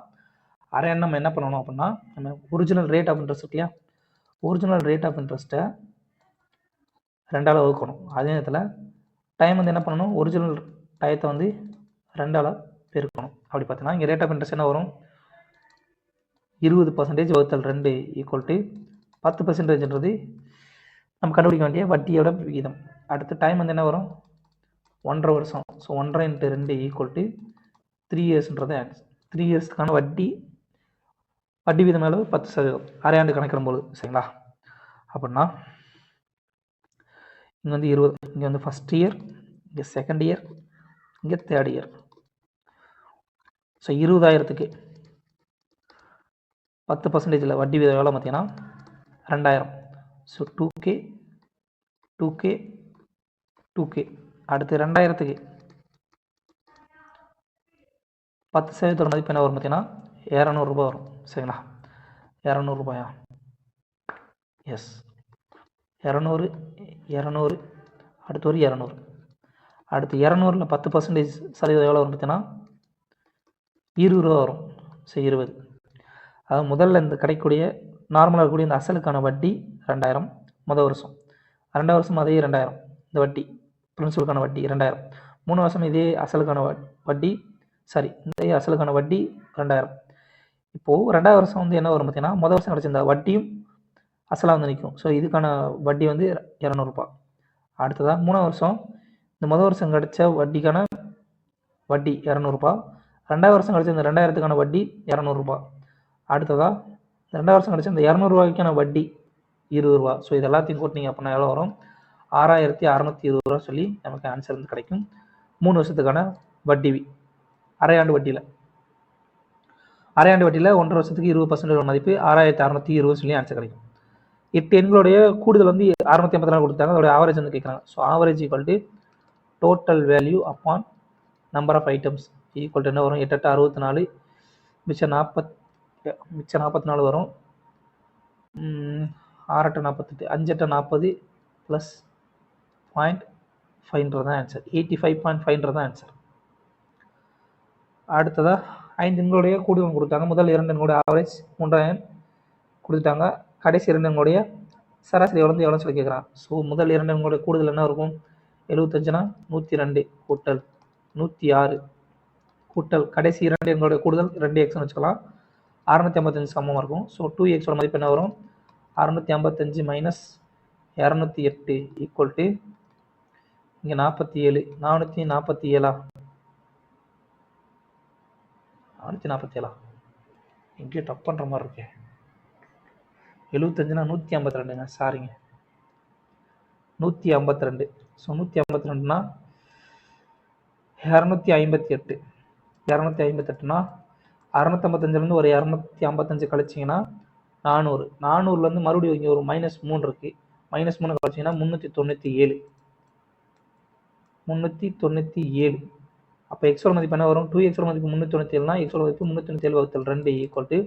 அரையாண்டு நம்ம என்ன பண்ணணும் அப்படின்னா நம்ம ஒரிஜினல் ரேட் ஆஃப் இன்ட்ரெஸ்ட் இல்லையா, ஒரிஜினல் ரேட் ஆஃப் இன்ட்ரெஸ்ட்டை 2ஆல் வகுக்கணும். அதே நேரத்தில் டைம் வந்து என்ன பண்ணணும்? ஒரிஜினல் டயத்தை வந்து 2ஆல் பெருக்கணும். அப்படி பார்த்தீங்கன்னா இங்கே ரேட் ஆஃப் இன்ட்ரெஸ்ட் என்ன வரும்? 20% வகுத்தல் 2 ஈக்குவல் டு 10%ன்றது நம்ம கண்டுபிடிக்க வேண்டிய வட்டியோட விகிதம். அடுத்து டைம் வந்து என்ன வரும்? 1.5 வருஷம். ஸோ 1.5 × 2 ஈக்குவல் டு 3 இயர்ஸ்ன்றது ஆன்சர். 3 இயர்ஸ்க்கான வட்டி விகிதம் அளவு 10% அரையாண்டு கணக்கிடும்போது. சரிங்களா? அப்படின்னா இங்கே வந்து 20, இங்கே வந்து ஃபஸ்ட் இயர், இங்கே செகண்ட் இயர், இங்கே தேர்ட் இயர். ஸோ 20,000க்கு 10% வட்டி வீதம் எவ்வளோ பார்த்தீங்கன்னா 2,000. So 2K 2K 2K. அடுத்து 2,000க்கு 10% மதிப்பு என்ன வரும் பார்த்தீங்கன்னா 200 ரூபாய் வரும். சரிங்களா? 200 ரூபாயா? எஸ், 200 200. அடுத்து ஒரு 200. அடுத்து 200ல் 10% சதவீதம் எவ்வளோ வரும் பார்த்தீங்கன்னா 20 ரூபா வரும். ஸோ 20. அதாவது முதல்ல இந்த கிடைக்கக்கூடிய நார்மலாக இருக்கக்கூடிய இந்த அசலுக்கான வட்டி 2,000 முதல் வருஷம், 2 வருஷம் அதே 2,000 இந்த வட்டி பிரின்சிபலுக்கான வட்டி 2,000, 3 வருஷம் இதே அசலுக்கான வட்டி இந்த அசலுக்கான வட்டி 2,000. இப்போது 2வது வருஷம் வந்து என்ன வரும் பார்த்தீங்கன்னா முதல் வருஷம் கிடச்சிருந்த வட்டியும் அசலாக வந்து நிற்கும். ஸோ இதுக்கான வட்டி வந்து 200 ரூபா. அடுத்ததாக 3வது வருஷம் இந்த முதல் வருஷம் கிடைச்ச வட்டிக்கான வட்டி 200 ரூபா, 2வது வருஷம் கிடைச்ச இந்த 2,000த்துக்கான வட்டி 200 ரூபா. அடுத்ததாக 2வது வருஷம் கிடைச்ச இந்த 200 ரூபாய்க்கான வட்டி 20 ரூபா. ஸோ இது எல்லாத்தையும் கூட்டினீங்க அப்படின்னா எவ்வளோ வரும்? 6,620 ரூபா சொல்லி நமக்கு ஆன்சர் வந்து கிடைக்கும். 3 வருஷத்துக்கான வட்டி அரையாண்டு வட்டியில் 1.5 வருஷத்துக்கு 20% மதிப்பு 6,620 சொல்லி ஆன்சர் கிடைக்கும். 8 எண்களுடைய கூடுதல் வந்து 654 கொடுத்தாங்க. அதோட ஆவரேஜ் வந்து கேட்குறாங்க. So average equal to total value upon number of items equal to என்ன வரும்? 8 8 64, மிச்சம் 44 வரும். 6 8 48, 5 8 40 ப்ளஸ் 0.5 தான் ஆன்சர். 85.5 தான் ஆன்சர். அடுத்ததாக 5 எண்களுடைய கூடுதல் கொடுத்தாங்க. முதல் 2 எண்களுடைய ஆவரேஜ் 3,000 கொடுத்துட்டாங்க. கடைசி 2 எண்களுடைய சராசரி எவ்வளோ சொல்லி கேட்குறான். ஸோ முதல் 2 எண்களுடைய கூடுதல் என்ன இருக்கும்? 75னா 102 கூட்டல் 106 கூட்டல் கடைசி 2 எண்களுடைய கூடுதல் 2x வச்சுக்கலாம். 655 சமமாக இருக்கும். ஸோ 2x மதிப்பு என்ன வரும்? 655 மைனஸ் 208 ஈக்குவல் டு இங்கே 47, 447 447 எங்கேயோ டப் பண்ணுற மாதிரி இருக்கு. 75னா 152ங்க, சாரிங்க, 152. ஸோ 152னா 258, 258னா 655லேருந்து ஒரு 255 கழிச்சிங்கன்னா 400, 400லேருந்து மறுபடியும் இங்கே ஒரு -3 இருக்குது. -3 கழிச்சிங்கன்னா 397. அப்போ எக்ஸோட மதிப்பு என்ன வரும்? 2x மதிப்பு 397னா எக்ஸோட மதிப்பு 397/2 ஈக்குவல் டு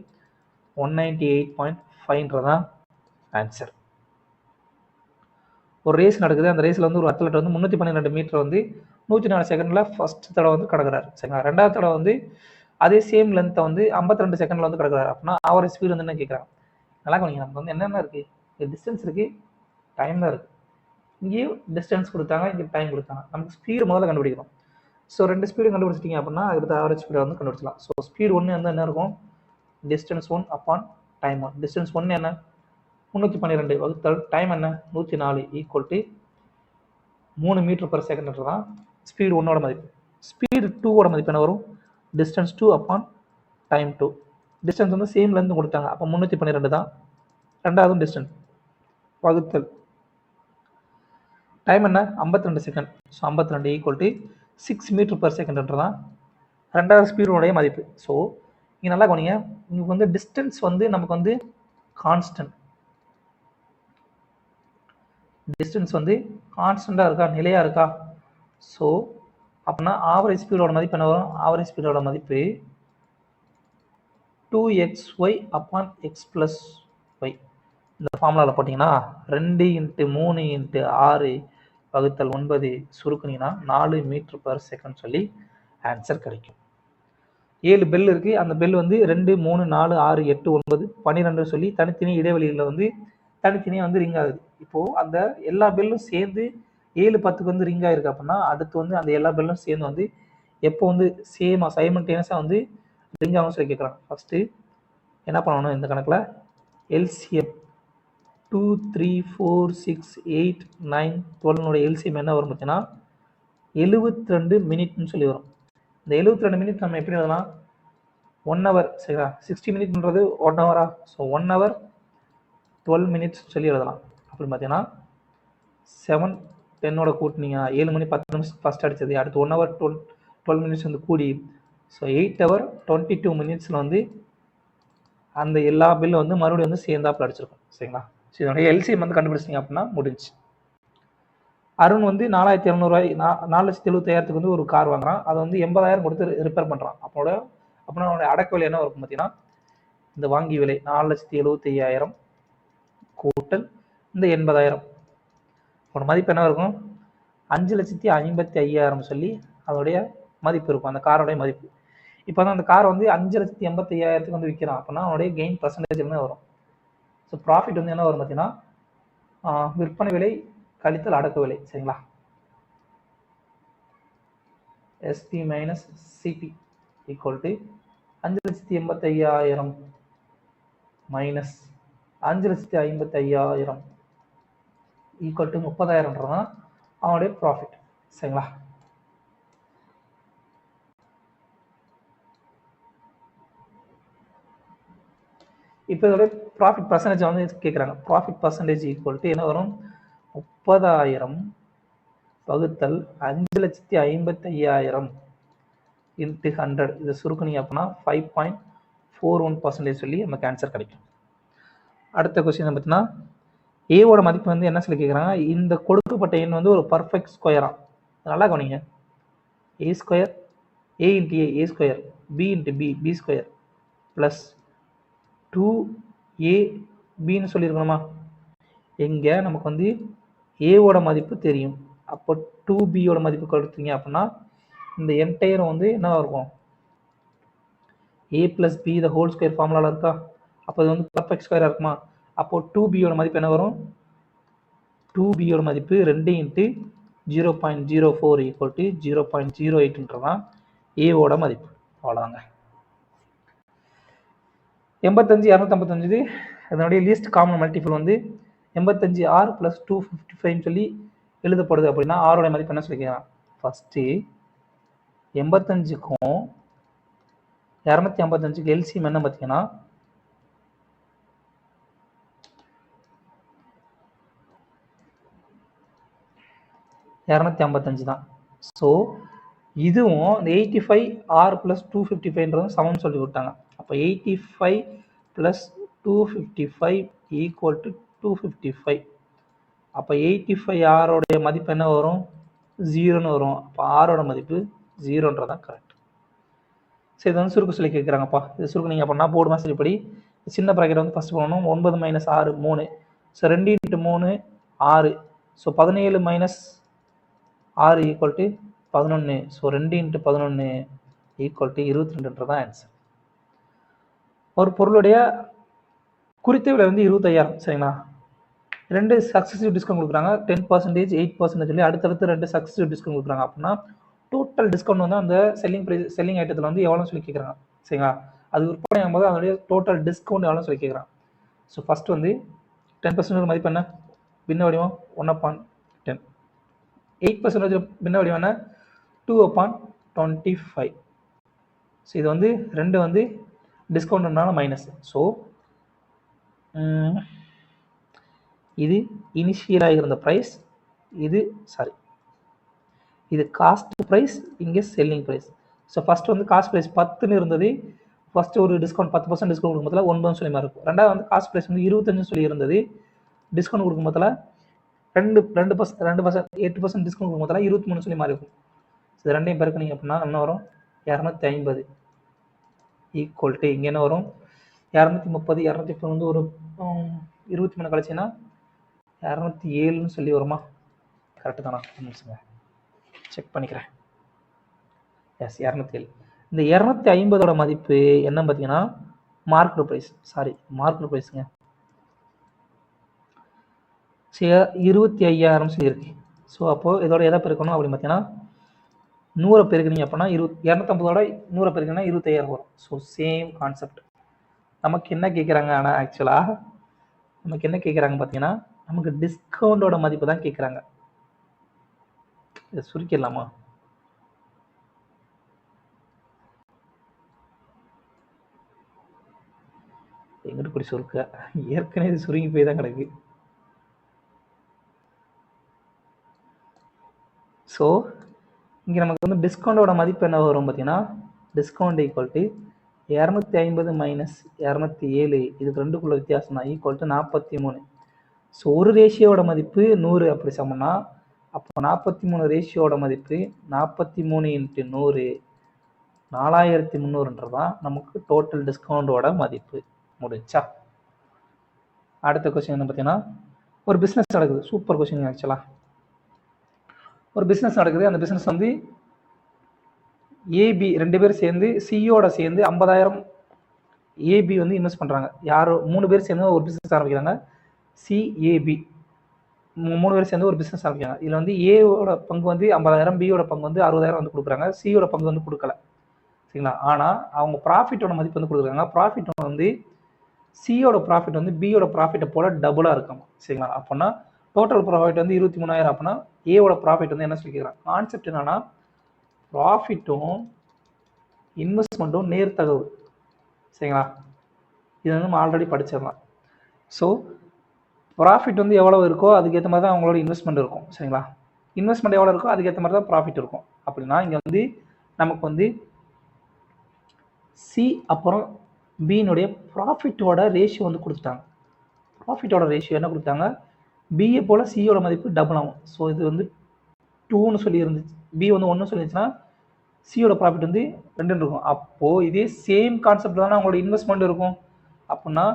198.5 தான் ஆன்சர். ஒரு ரேஸ் நடக்குது. அந்த ரேஸில் வந்து ஒரு அத்லட் வந்து 312 மீட்டர் வந்து 104 செகண்டில் ஃபர்ஸ்ட் தடவை வந்து கடக்கிறார். சரிங்களா? 2வது தடவை வந்து அதே சேம் லென்த்தை வந்து 52 செகண்டில் வந்து கடக்கிறார். அப்படின்னா ஆவரேஜ் ஸ்பீடு வந்து என்ன கேட்குறாங்க? நல்லா கவனிங்க. நமக்கு வந்து என்னென்ன இருக்குது? டிஸ்டன்ஸ் இருக்குது, டைம் தான் இருக்குது. இங்கேயும் டிஸ்டன்ஸ் கொடுத்தாங்க, இங்கே டைம் கொடுத்தாங்க. நமக்கு ஸ்பீடு முதல்ல கண்டுபிடிக்கணும். ஸோ 2 ஸ்பீடு கண்டுபிடிச்சிட்டிங்க அப்படின்னா அடுத்த ஆவரேஜ் ஸ்பீடை வந்து கண்டுபிடிச்சலாம். ஸோ ஸ்பீடு 1 வந்து என்ன இருக்கும்? Distance 1 upon time 1. டிஸ்டன்ஸ் 1 என்ன? 312 வகுத்தல் டைம் என்ன? 104 ஈக்குவல் டு 3 மீட்டர்/செகண்ட் தான் ஸ்பீடு 1ஓட மதிப்பு. ஸ்பீடு 2ஓட மதிப்பு என்ன வரும்? Distance 2 upon time 2. டிஸ்டன்ஸ் வந்து சேம் லென்த் கொடுத்தாங்க. அப்போ 312 தான் 2வது டிஸ்டன்ஸ் வகுத்தல் டைம் என்ன? 52 செகண்ட். ஸோ 52 ஈக்குவல் டு 6 மீட்டர்/செகண்ட் தான் 2வது ஸ்பீடுடைய மதிப்பு. ஸோ இங்கே நல்லா கவனிங்க. இங்கே வந்து டிஸ்டன்ஸ் வந்து நமக்கு வந்து கான்ஸ்டன்ட். டிஸ்டன்ஸ் வந்து கான்ஸ்டண்ட்டாக இருக்கா, நிலையாக இருக்கா? ஸோ அப்படின்னா ஆவரேஜ் ஸ்பீடோட மதிப்பு என்ன வரும்? ஆவரேஜ் ஸ்பீடோட மதிப்பு 2xy அப்பான் x + y. இந்த ஃபார்முலாவில் போட்டிங்கன்னா 2 × 3 × 6 வகுத்தல் 9 சுருக்குனீங்கன்னா 4 மீட்டர்/செகண்ட் சொல்லி ஆன்சர் கிடைக்கும். 7 பெல் இருக்குது. அந்த பெல் வந்து 2 3 4 6 8 9 12 சொல்லி தனித்தனி இடைவெளியில் வந்து தனித்தனியாக வந்து ரிங் ஆகுது. இப்போது அந்த எல்லா பெல்லும் சேர்ந்து 7 10க்கு வந்து ரிங் ஆகிருக்கு. அப்படின்னா அடுத்து வந்து அந்த எல்லா பெல்லும் சேர்ந்து வந்து எப்போ வந்து சைமல்டேனியஸாக வந்து ரிங் ஆகும்னு சொல்லி கேட்குறாங்க. ஃபஸ்ட்டு என்ன பண்ணணும்? இந்த கணக்கில் எல்சிஎம் 2 3 4 6 8 9 12 எல்சிஎம் என்ன வரும் பார்த்தீங்கன்னா 72 மினிட்னு சொல்லி வரும். இந்த 72 மினிட் நம்ம எப்படி எழுதலாம்? 1 ஹவர். சரிங்களா? 60 மினிட்ன்றது 1 ஹவரா? ஸோ 1 ஹவர் 12 மினிட்ஸ் சொல்லி எழுதலாம். அப்படின்னு பார்த்தீங்கன்னா 7 10ஓட கூட்டினீங்க 7 மணி 10 நிமிஷம் ஃபஸ்ட் அடித்தது. அடுத்து 1 ஹவர் 12 மினிட்ஸ் வந்து கூடி ஸோ 8 hour 22 minutes வந்து அந்த எல்லா பில்லும் வந்து மறுபடியும் வந்து சேர்ந்தாப்பில் அடிச்சிருக்கும். சரிங்களா? ஸோ இதனுடைய எல்சிஎம் வந்து கண்டுபிடிச்சிங்க அப்படின்னா முடிஞ்சு. அருண் வந்து 4700 4,75,000 வந்து ஒரு கார் வாங்குறான். அதை வந்து 80,000 கொடுத்து ரிப்பேர் பண்ணுறான். அப்படின்னா அவனுடைய அடக்க விலை என்ன இருக்கும் பார்த்தீங்கன்னா, இந்த வாங்கி விலை 4,75,000 கூட்டல் இந்த 80,000 ஒரு மதிப்பு என்ன இருக்கும்? 5,55,000 சொல்லி அதோடைய மதிப்பு இருக்கும், அந்த காரோடைய மதிப்பு. இப்போ வந்து அந்த கார் வந்து 5,85,000 வந்து விற்கிறான் அப்படின்னா அவனுடைய கெயின் பர்சன்டேஜ் என்ன வரும்? ஸோ ப்ராஃபிட் வந்து என்ன வரும் பார்த்தீங்கன்னா, விற்பனை விலை கழித்தல் அடக்க விலை. சரிங்களா? SP minus CP equal to 5,85,000 minus 5,55,000 equal to 30,000 அவனுடைய ப்ராஃபிட். சரிங்களா? இப்போ இதோட ப்ராஃபிட் பர்சன்டேஜ் வந்து கேட்குறாங்க. ப்ராஃபிட் பர்சன்டேஜ் ஈக்குவல் டு என்ன வரும்? 30,000 வகுத்தல் 5,55,000 இன்ட்டு 100. இதை சுருக்குனீங்க அப்படின்னா 5.41% சொல்லி நமக்கு ஆன்சர் கிடைக்கும். அடுத்த கொஸ்டின் பார்த்தீங்கன்னா, ஏவோட மதிப்பு வந்து என்ன சொல்லி கேட்குறாங்க? இந்த கொடுக்கப்பட்ட எண் வந்து ஒரு பர்ஃபெக்ட் ஸ்கொயரா? நல்லா கவனிங்க. A square a into a square, b into b square plus 2ab சொல்லியிருக்கணுமா? எங்கே நமக்கு வந்து ஏவோட மதிப்பு தெரியும். அப்போ 2bயோட மதிப்பு கொடுத்தீங்க அப்படின்னா இந்த என்டையரும் வந்து என்ன இருக்கும்? a + b the whole square ஃபார்முலாவில் இருக்கா? அப்போ இது வந்து பர்ஃபெக்ட் ஸ்கொயராக இருக்குமா? அப்போ 2bயோட மதிப்பு என்ன வரும்? 2bயோட மதிப்பு 2 இன்ட்டு 0.04 ஈக்குவல் டு 0.08தான் ஏவோட மதிப்பு. அவ்வளோதாங்க. 85 255 அதனுடைய லீஸ்ட் காமன் மல்டிபிள் வந்து 85r + 255 சொல்லி எழுதப்படுது. அப்படின்னா ஆரோட மதிப்பு என்ன சொல்லிக்கலாம்? ஃபஸ்ட்டு 85க்கும் 255க்கு எல்சிஎம் என்ன பார்த்தீங்கன்னா 255 தான். ஸோ இதுவும் இந்த 85r + 255 சமம்னு சொல்லி விட்டாங்க. அப்போ 85 + 255 ஈக்குவல் டு 255. அப்போ 85r மதிப்பு என்ன வரும்? 0ன்னு வரும். அப்போ ஆரோட மதிப்பு 0ன்றதான் கரெக்ட். சரி, இது வந்து சுருக்கு சொல்லி கேட்குறாங்கப்பா. இது சுருக்குனீங்க அப்படின்னா போர்டு மாஸ்டர் இப்படி சின்ன ப்ராக்கெட் வந்து ஃபஸ்ட் பண்ணணும். 9 - 6 3. So 2 × 3 6. So 17 - 6 equal to 11. So 2 × 11 equal to 22தான் ஆன்சர். ஒரு பொருளுடைய குறித்த விலை வந்து 25,000. சரிங்களா? 2 சக்ஸஸிவ் டிஸ்கவுண்ட் கொடுக்குறாங்க. 10%, 8% சொல்லி அடுத்தடுத்து 2 சக்ஸஸிவ் டிஸ்கவுண்ட் கொடுக்குறாங்க. அப்படின்னா டோட்டல் டிஸ்கவுண்ட் வந்து அந்த செல்லிங் ஐட்டத்தில் வந்து எவ்வளோன்னு சொல்லி கேட்குறாங்க. சரிங்களா? அது விற்பனை ஆகும்போது அதனுடைய டோட்டல் டிஸ்கவுண்ட் எவ்வளோன்னு சொல்லி கேட்குறாங்க. ஸோ ஃபஸ்ட்டு வந்து 10% மதிப்பு என்ன? பின்ன வடிவம் 1/10. 8% பின்ன வடிவம் என்ன? 2/25. ஸோ இது வந்து 2 வந்து டிஸ்கவுண்ட்னால மைனஸ். ஸோ இது இனிஷியலாக இருந்த ப்ரைஸ், இது காஸ்ட் ப்ரைஸ், இங்கே செல்லிங் ப்ரைஸ். ஸோ ஃபஸ்ட்டு வந்து காஸ்ட் ப்ரைஸ் 10ன்னு இருந்தது. ஃபஸ்ட்டு ஒரு டிஸ்கவுண்ட் 10% டிஸ்கவுண்ட் கொடுக்கும்போதுல 9 சொல்லி மாதிரி இருக்கும். ரெண்டாவது வந்து காஸ்ட் ப்ரைஸ் வந்து 25 சொல்லி இருந்தது. டிஸ்கவுண்ட் கொடுக்கும்போதுல 8% டிஸ்கவுண்ட் கொடுக்கும்போதுல 23 சொல்லி மாதிரி இருக்கும். இது ரெண்டையும் பெருக்குனீங்க அப்படின்னா என்ன வரும்? 250 ஈக்குவல் டு இங்கே என்ன வரும்? 230 210 வந்து ஒரு 23 கழிச்சின்னா 207ன்னு சொல்லி வருமா? கரெக்டு தானா? நிமிஷங்க செக் பண்ணிக்கிறேன். எஸ், 207. இந்த 250ஓட மதிப்பு என்ன பார்த்தீங்கன்னா மார்க்கெட் ப்ரைஸ். மார்க்கெட் சரி 25,000 சொல்லியிருக்கு. ஸோ அப்போது இதோட எதை பெருக்கணும் அப்படின்னு பார்த்தீங்கன்னா 100 பெருக்குனீங்க அப்படின்னா 250ஓட 100 பெருக்குன்னா 25,000 வரும். So same concept. நமக்கு என்ன கேட்குறாங்க? ஆனால் ஆக்சுவலாக நமக்கு என்ன கேட்குறாங்க பார்த்தீங்கன்னா நமக்கு டிஸ்கவுண்டோட மதிப்பு தான் கேட்குறாங்க. இதை சுருக்கிடலாமா? எங்கிட்ட கூடி சுருக்க ஏற்கனவே இது சுருங்கி போய் தான் கிடக்கு. ஸோ இங்கே நமக்கு வந்து டிஸ்கவுண்டோட மதிப்பு என்ன வரும் பார்த்தீங்கன்னா டிஸ்கவுண்ட் ஈக்குவல் டு 250 மைனஸ் 207, இதுக்கு ரெண்டுக்குள்ள வித்தியாசம் தான், ஈக்குவல் டு 43. ஸோ ஒரு ரேஷியோட மதிப்பு 100 அப்படி சமம்னா, அப்போ 43 ரேஷியோட மதிப்பு 43 × 100 4300தான் நமக்கு டோட்டல் டிஸ்கவுண்டோட மதிப்பு. முடிஞ்சா? அடுத்த கொஸ்டின் என்ன பார்த்தீங்கன்னா, ஒரு பிஸ்னஸ் நடக்குது. சூப்பர் கொஸ்டின் ஆக்சுவலாக. ஒரு பிஸ்னஸ் நடக்குது. அந்த பிஸ்னஸ் வந்து ஏபி 2 பேர் சேர்ந்து சியோட சேர்ந்து 50,000 ஏபி வந்து இன்வெஸ்ட் பண்ணுறாங்க. யாரோ 3 பேர் சேர்ந்து ஒரு பிஸ்னஸ் ஆரம்பிக்கிறாங்க. சிஏபி 3 பேர் சேர்ந்து ஒரு பிஸ்னஸ் ஆரம்பிக்கிறாங்க. இதில் வந்து ஏவோட பங்கு வந்து 50,000, பியோட பங்கு வந்து 60,000 வந்து கொடுக்குறாங்க. சியோட பங்கு வந்து கொடுக்கல. சரிங்களா? ஆனால் அவங்க ப்ராஃபிட்டோட மதிப்பு வந்து கொடுக்குறாங்க. ப்ராஃபிட் வந்து சியோட ப்ராஃபிட் வந்து பியோட ப்ராஃபிட்டை போல டபுளாக இருக்கும். சரிங்களா? அப்படின்னா டோட்டல் ப்ராஃபிட் வந்து 23,000. அப்படின்னா ஏவோட ப்ராஃபிட் வந்து என்ன சொல்லிக்கிறாங்க? கான்செப்ட் என்னன்னா, ப்ராஃபிட்டும் இன்வெஸ்ட்மெண்ட்டும் நேர்த்தகவு. சரிங்களா? இது வந்து நம்ம ஆல்ரெடி படிச்சிடலாம். ஸோ ப்ராஃபிட் வந்து எவ்வளோ இருக்கோ அதுக்கேற்ற மாதிரி தான் அவங்களோட இன்வெஸ்ட்மெண்ட் இருக்கும். சரிங்களா? இன்வெஸ்ட்மெண்ட் எவ்வளோ இருக்கோ அதுக்கேற்ற மாதிரி தான் ப்ராஃபிட் இருக்கும். அப்படின்னா இங்கே வந்து நமக்கு வந்து சி அப்புறம் பியினுடைய ப்ராஃபிட்டோட ரேஷியோ வந்து கொடுத்துட்டாங்க. ப்ராஃபிட்டோட ரேஷியோ என்ன கொடுத்தாங்க? பிஏ போல் சியோட மதிப்பு டபுள் ஆகும். ஸோ இது வந்து 2ன்னு சொல்லி இருந்துச்சு, பி வந்து 1 சொல்லிருந்துச்சுன்னா சியோட ப்ராஃபிட் வந்து 2 இருக்கும். அப்போது இதே சேம் கான்செப்ட் தானே அவங்களோட இன்வெஸ்ட்மெண்ட் இருக்கும். அப்படின்னா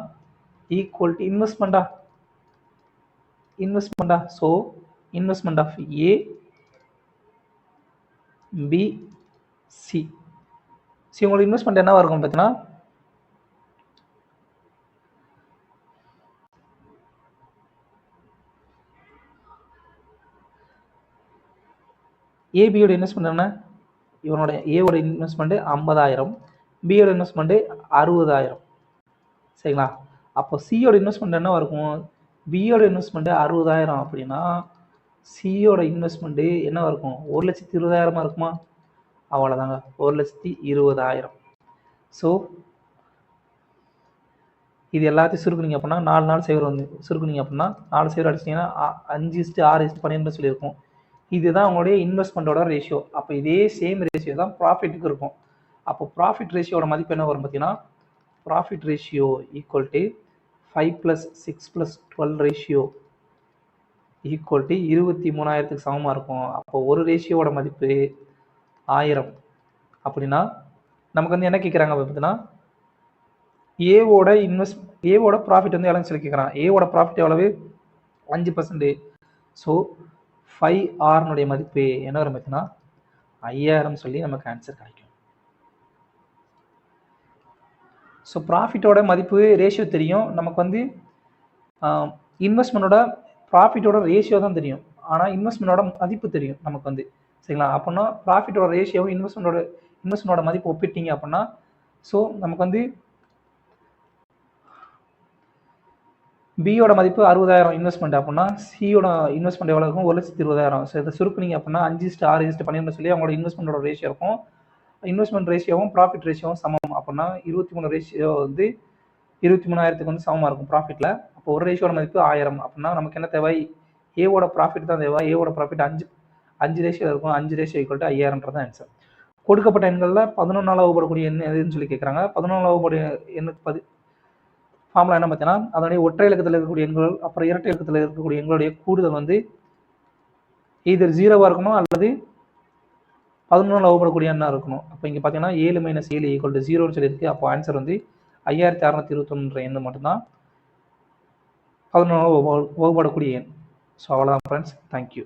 ஈக்குவல் டு இன்வெஸ்ட்மெண்ட்டா. So investment of a b c. So உங்களோட இன்வெஸ்ட்மெண்ட் என்னவா இருக்கும் பார்த்தீங்கன்னா, ஏபியோட இன்வெஸ்ட்மெண்ட் என்ன? இவனோட ஏவோட இன்வெஸ்ட்மெண்ட் 50,000, பியோட இன்வெஸ்ட்மெண்ட் 60,000. சரிங்களா? அப்போ சியோட இன்வெஸ்ட்மெண்ட் என்னவா இருக்கும்? பியோட இன்வெஸ்ட்மெண்ட் 60,000 அப்படின்னா சியோட இன்வெஸ்ட்மெண்ட் என்னவா இருக்கும்? 1,20,000 இருக்குமா? அவ்வளோதாங்க, 1,20,000. ஸோ இது எல்லாத்தையும் சுருக்குனீங்க அப்படின்னா 4 0 வந்து சுருக்குனீங்க அப்படின்னா 4 0 அடிச்சிட்டிங்கன்னா 5:6:12 சொல்லியிருக்கும். இதுதான் உங்களுடைய இன்வெஸ்ட்மெண்ட்டோட ரேஷியோ. அப்போ இதே சேம் ரேஷியோ தான் ப்ராஃபிட்டுக்கு இருக்கும். அப்போ ப்ராஃபிட் ரேஷியோட மதிப்பு என்ன வரும் பார்த்தீங்கன்னா, profit ratio equal to 5 + 6 + 12 ratio equal to 23,000க்கு சமமாக இருக்கும். அப்போ ஒரு ரேஷியோட மதிப்பு 1000. அப்படின்னா நமக்கு வந்து என்ன கேட்குறாங்க பார்த்தீங்கன்னா, ஏவோட ப்ராஃபிட் வந்து எவ்வளோன்னு சொல்லி கேட்குறான். ஏவோட ப்ராஃபிட் எவ்வளவு? 5%. ஸோ 5R மதிப்பு என்ன வரும் பார்த்தீங்கன்னா 5000 சொல்லி நமக்கு ஆன்சர் கிடைக்கும். ஸோ ப்ராஃபிட்டோட மதிப்பு ரேஷியோ தெரியும் நமக்கு வந்து, இன்வெஸ்ட்மெண்ட்டோட ப்ராஃபிட்டோட ரேஷியோ தான் தெரியும். ஆனால் இன்வெஸ்ட்மெண்ட்டோட மதிப்பு தெரியும் நமக்கு வந்து. சரிங்களா? அப்படின்னா ப்ராஃபிட்டோட ரேஷியோவும் இன்வெஸ்ட்மெண்ட்டோட மதிப்பு ஒப்பிட்டீங்க அப்படின்னா, ஸோ நமக்கு வந்து பியோட மதிப்பு 60,000 இன்வெஸ்ட்மெண்ட் அப்படின்னா சியோட இன்வெஸ்ட்மெண்ட் எவ்வளோ இருக்கும்? 1,20,000. ஸோ இதை சுருக்குனீங்க அப்படின்னா 5:6:12 சொல்லி அவங்களோட இன்வெஸ்ட்மெண்ட்டோட ரேஷியோ இருக்கும். இன்வெஸ்ட்மெண்ட் ரேஷியோவும் ப்ராஃபிட் ரேஷியோவும் சமம். அப்படின்னா 23 ரேஷியோ வந்து 23,000க்கு வந்து சமமாக இருக்கும் ப்ராஃபிட்டில். அப்போ ஒரு ரேஷியோட மதிப்பு 1000. அப்படின்னா நமக்கு என்ன தேவை? ஏவோட ப்ராஃபிட் தான் தேவை. ஏவோட ப்ராஃபிட் 5 ரேஷியோ இருக்கும். 5 ரேஷியோ ஈக்குவல் டு 5000 ஆன்சர். கொடுக்கப்பட்ட எண்களில் 11 வகுப்படக்கூடிய எண் எதுன்னு சொல்லி கேட்குறாங்க. 11 வகுப்படைய எண்ணுக்கு ஃபார்முலா என்ன பார்த்தீங்கன்னா, அதனுடைய ஒற்றை இலக்கத்தில் இருக்கக்கூடிய எண்கள் அப்புறம் இரட்டை இலக்கத்தில் இருக்கக்கூடிய எண்களுடைய கூடுதல் வந்து இதர் 0வாக இருக்கணும் அல்லது 11 வகுப்படக்கூடிய எண்ணாக இருக்கணும். அப்போ இங்கே பார்த்தீங்கன்னா 7 - 7 = 0ன்னு சொல்லியிருக்கு. அப்போ ஆன்சர் வந்து 5621 எண் மட்டும்தான் 11 வகுப்படக்கூடிய எண். ஸோ அவ்வளோதான் ஃப்ரெண்ட்ஸ். தேங்க்யூ.